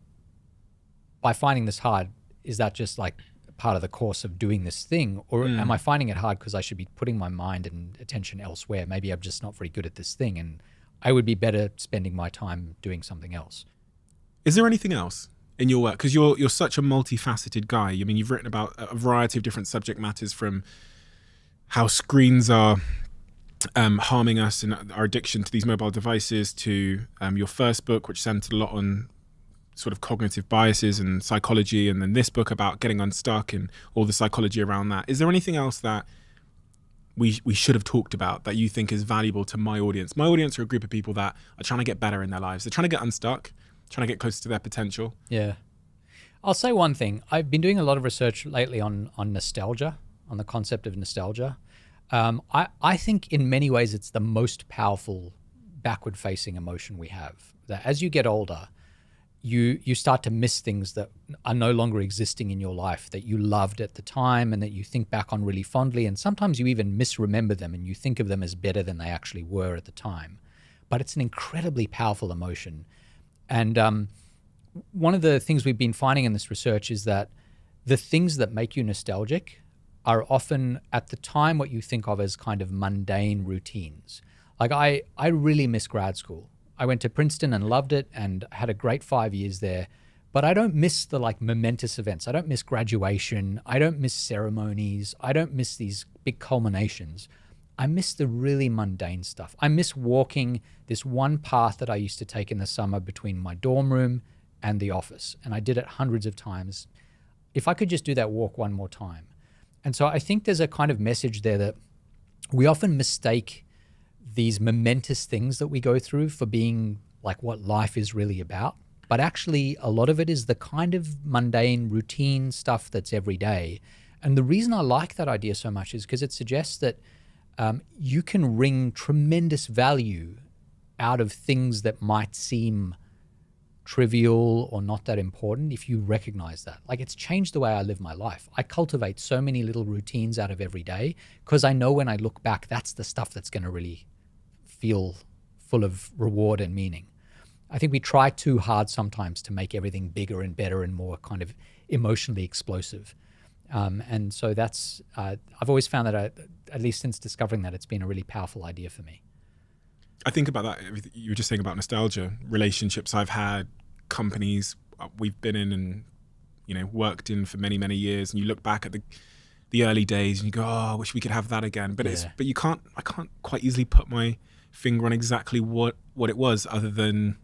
S1: finding this hard, is that just like part of the course of doing this thing? Or am I finding it hard because I should be putting my mind and attention elsewhere? Maybe I'm just not very good at this thing, and I would be better spending my time doing something else.
S2: Is there anything else in your work? Because you're such a multifaceted guy. I mean, you've written about a variety of different subject matters, from how screens are harming us and our addiction to these mobile devices, to your first book, which centered a lot on sort of cognitive biases and psychology, and then this book about getting unstuck and all the psychology around that. Is there anything else that we should have talked about that you think is valuable to my audience? My audience are a group of people that are trying to get better in their lives. They're trying to get unstuck, trying to get closer to their potential.
S1: Yeah. I'll say one thing. I've been doing a lot of research lately on nostalgia on the concept of nostalgia. I think in many ways it's the most powerful backward-facing emotion we have. That as you get older, you start to miss things that are no longer existing in your life that you loved at the time and that you think back on really fondly. And sometimes you even misremember them and you think of them as better than they actually were at the time. But it's an incredibly powerful emotion. And one of the things we've been finding in this research is that the things that make you nostalgic are often at the time what you think of as kind of mundane routines. Like I really miss grad school. I went to Princeton and loved it and had a great 5 years there, but I don't miss the like momentous events. I don't miss graduation. I don't miss ceremonies. I don't miss these big culminations. I miss the really mundane stuff. I miss walking this one path that I used to take in the summer between my dorm room and the office. And I did it hundreds of times. If I could just do that walk one more time. And so I think there's a kind of message there that we often mistake these momentous things that we go through for being like what life is really about. But actually, a lot of it is the kind of mundane routine stuff that's every day. And the reason I like that idea so much is because it suggests that you can wring tremendous value out of things that might seem trivial or not that important if you recognize that. Like it's changed the way I live my life. I cultivate so many little routines out of every day because I know when I look back, that's the stuff that's going to really feel full of reward and meaning. I think we try too hard sometimes to make everything bigger and better and more kind of emotionally explosive. And so that's, I've always found that, at least since discovering that, it's been a really powerful idea for me.
S2: I think about that. You were just saying about nostalgia, relationships I've had, companies we've been in and, worked in for many, many years. And you look back at the early days and you go, oh, I wish we could have that again. But but I can't quite easily put my finger on exactly what it was other than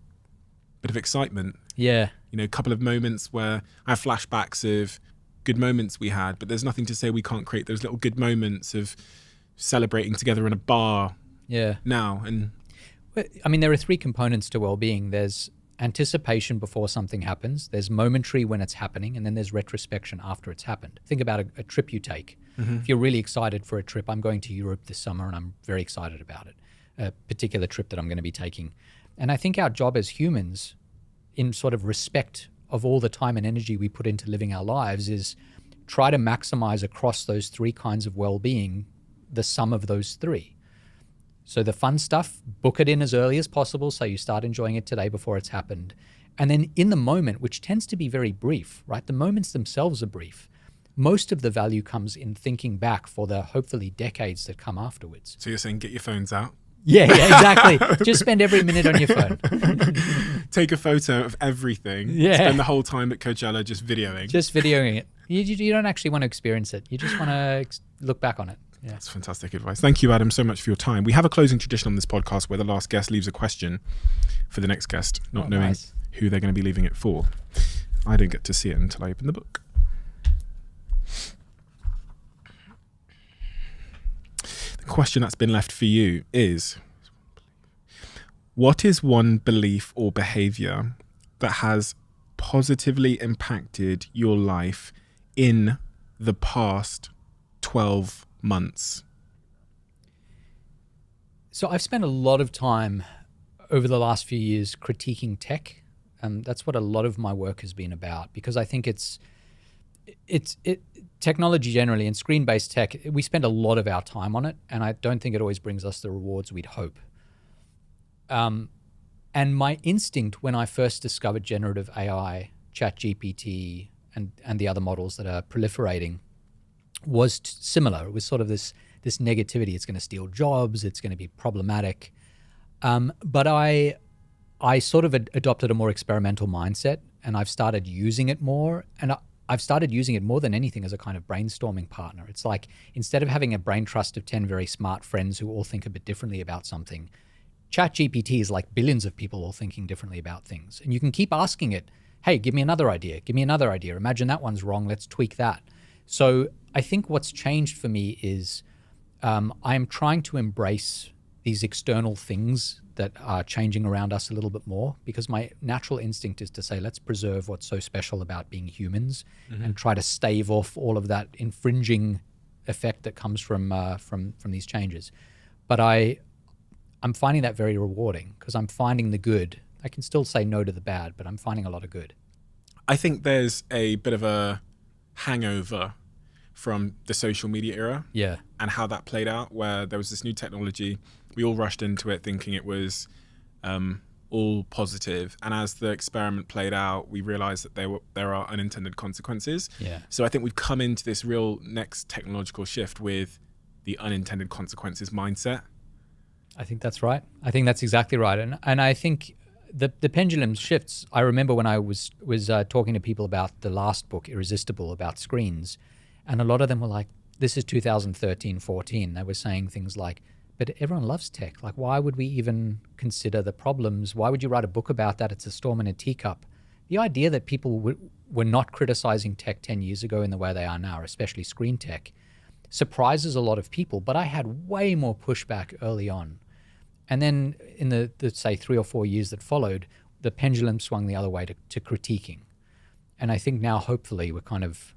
S2: a bit of excitement. Yeah. A couple of moments where I have flashbacks of good moments we had, but there's nothing to say we can't create those little good moments of celebrating together in a bar now. And
S1: I mean, there are three components to well-being. There's anticipation before something happens, there's momentary when it's happening, and then there's retrospection after it's happened. Think about a trip you take. Mm-hmm. If you're really excited for a trip, I'm going to Europe this summer and I'm very excited about it, a particular trip that I'm going to be taking. And I think our job as humans, in sort of respect of all the time and energy we put into living our lives, is try to maximize across those three kinds of well-being the sum of those three. So the fun stuff, book it in as early as possible so you start enjoying it today before it's happened. And then in the moment, which tends to be very brief, right? The moments themselves are brief. Most of the value comes in thinking back for the hopefully decades that come afterwards.
S2: So you're saying get your phones out?
S1: Yeah, exactly. Just spend every minute on your phone.
S2: Take a photo of everything. Yeah. Spend the whole time at Coachella just videoing.
S1: Just videoing it. You don't actually want to experience it. You just want to look back on it. Yeah.
S2: That's fantastic advice. Thank you, Adam, so much for your time. We have a closing tradition on this podcast where the last guest leaves a question for the next guest, not knowing who they're going to be leaving it for. I don't get to see it until I open the book. The question that's been left for you is, what is one belief or behavior that has positively impacted your life in the past 12 months?
S1: So I've spent a lot of time over the last few years critiquing tech. That's what a lot of my work has been about, because I think it's technology generally and screen-based tech, we spend a lot of our time on it, and I don't think it always brings us the rewards we'd hope. And my instinct when I first discovered generative AI, ChatGPT, and the other models that are proliferating was similar. It was sort of this negativity. It's going to steal jobs. It's going to be problematic. But I sort of adopted a more experimental mindset, and I've started using it more. And I've started using it more than anything as a kind of brainstorming partner. It's like, instead of having a brain trust of 10 very smart friends who all think a bit differently about something, ChatGPT is like billions of people all thinking differently about things. And you can keep asking it, hey, give me another idea. Give me another idea. Imagine that one's wrong. Let's tweak that. So I think what's changed for me is I'm trying to embrace these external things that are changing around us a little bit more, because my natural instinct is to say, let's preserve what's so special about being humans and try to stave off all of that infringing effect that comes from these changes. But I'm finding that very rewarding because I'm finding the good. I can still say no to the bad, but I'm finding a lot of good.
S2: I think there's a bit of a hangover from the social media era,
S1: Yeah.
S2: and how that played out, where there was this new technology. We all rushed into it thinking it was all positive, and as the experiment played out, we realized that there are unintended consequences.
S1: Yeah.
S2: So I think we've come into this real next technological shift with the unintended consequences mindset.
S1: I think that's right. I think that's exactly right. And I think the pendulum shifts. I remember when I was talking to people about the last book, Irresistible, about screens, and a lot of them were like, this is 2013, 14. They were saying things like, but everyone loves tech. Like, why would we even consider the problems? Why would you write a book about that? It's a storm in a teacup. The idea that people were not criticizing tech 10 years ago in the way they are now, especially screen tech, surprises a lot of people. But I had way more pushback early on. And then in the say 3 or 4 years that followed, the pendulum swung the other way to critiquing. And I think now, hopefully, we're kind of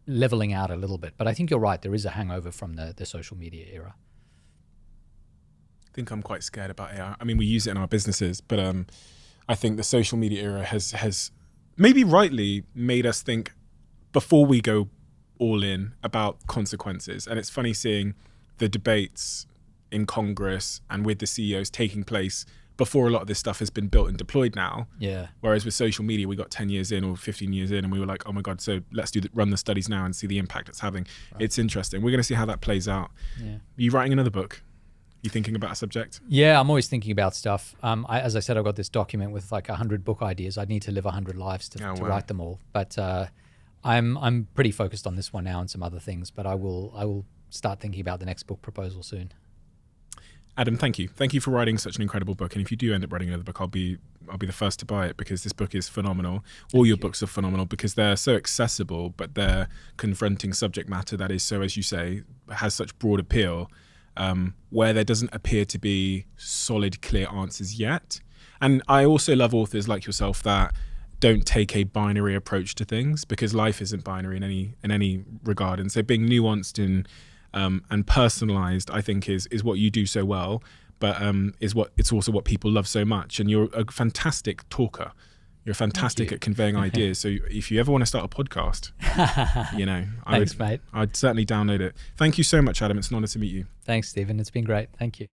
S1: leveling out a little bit. But I think you're right. There is a hangover from the social media era.
S2: I think I'm quite scared about AI. I mean, we use it in our businesses, but I think the social media era has maybe rightly made us think before we go all in about consequences. And it's funny seeing the debates in Congress and with the CEOs taking place before a lot of this stuff has been built and deployed now.
S1: Yeah.
S2: Whereas with social media, we got 10 years in or 15 years in and we were like, oh my God, so let's run the studies now and see the impact it's having. Right. It's interesting. We're going to see how that plays out. Yeah. Are you writing another book? You thinking about a subject?
S1: Yeah, I'm always thinking about stuff. As I said, I've got this document with like 100 book ideas. I'd need to live 100 lives to write them all. But I'm pretty focused on this one now and some other things. But I will start thinking about the next book proposal soon.
S2: Adam, thank you. Thank you for writing such an incredible book. And if you do end up writing another book, I'll be the first to buy it, because this book is phenomenal. All your books are phenomenal because they're so accessible, but they're confronting subject matter that is so, as you say, has such broad appeal, where there doesn't appear to be solid, clear answers yet. And I also love authors like yourself that don't take a binary approach to things, because life isn't binary in any regard. And so being nuanced and personalized, I think is what you do so well, but it's also what people love so much. And you're a fantastic talker. You're fantastic at conveying ideas. So if you ever want to start a podcast,
S1: Thanks, mate.
S2: I'd certainly download it. Thank you so much, Adam. It's an honor to meet you.
S1: Thanks, Stephen. It's been great. Thank you.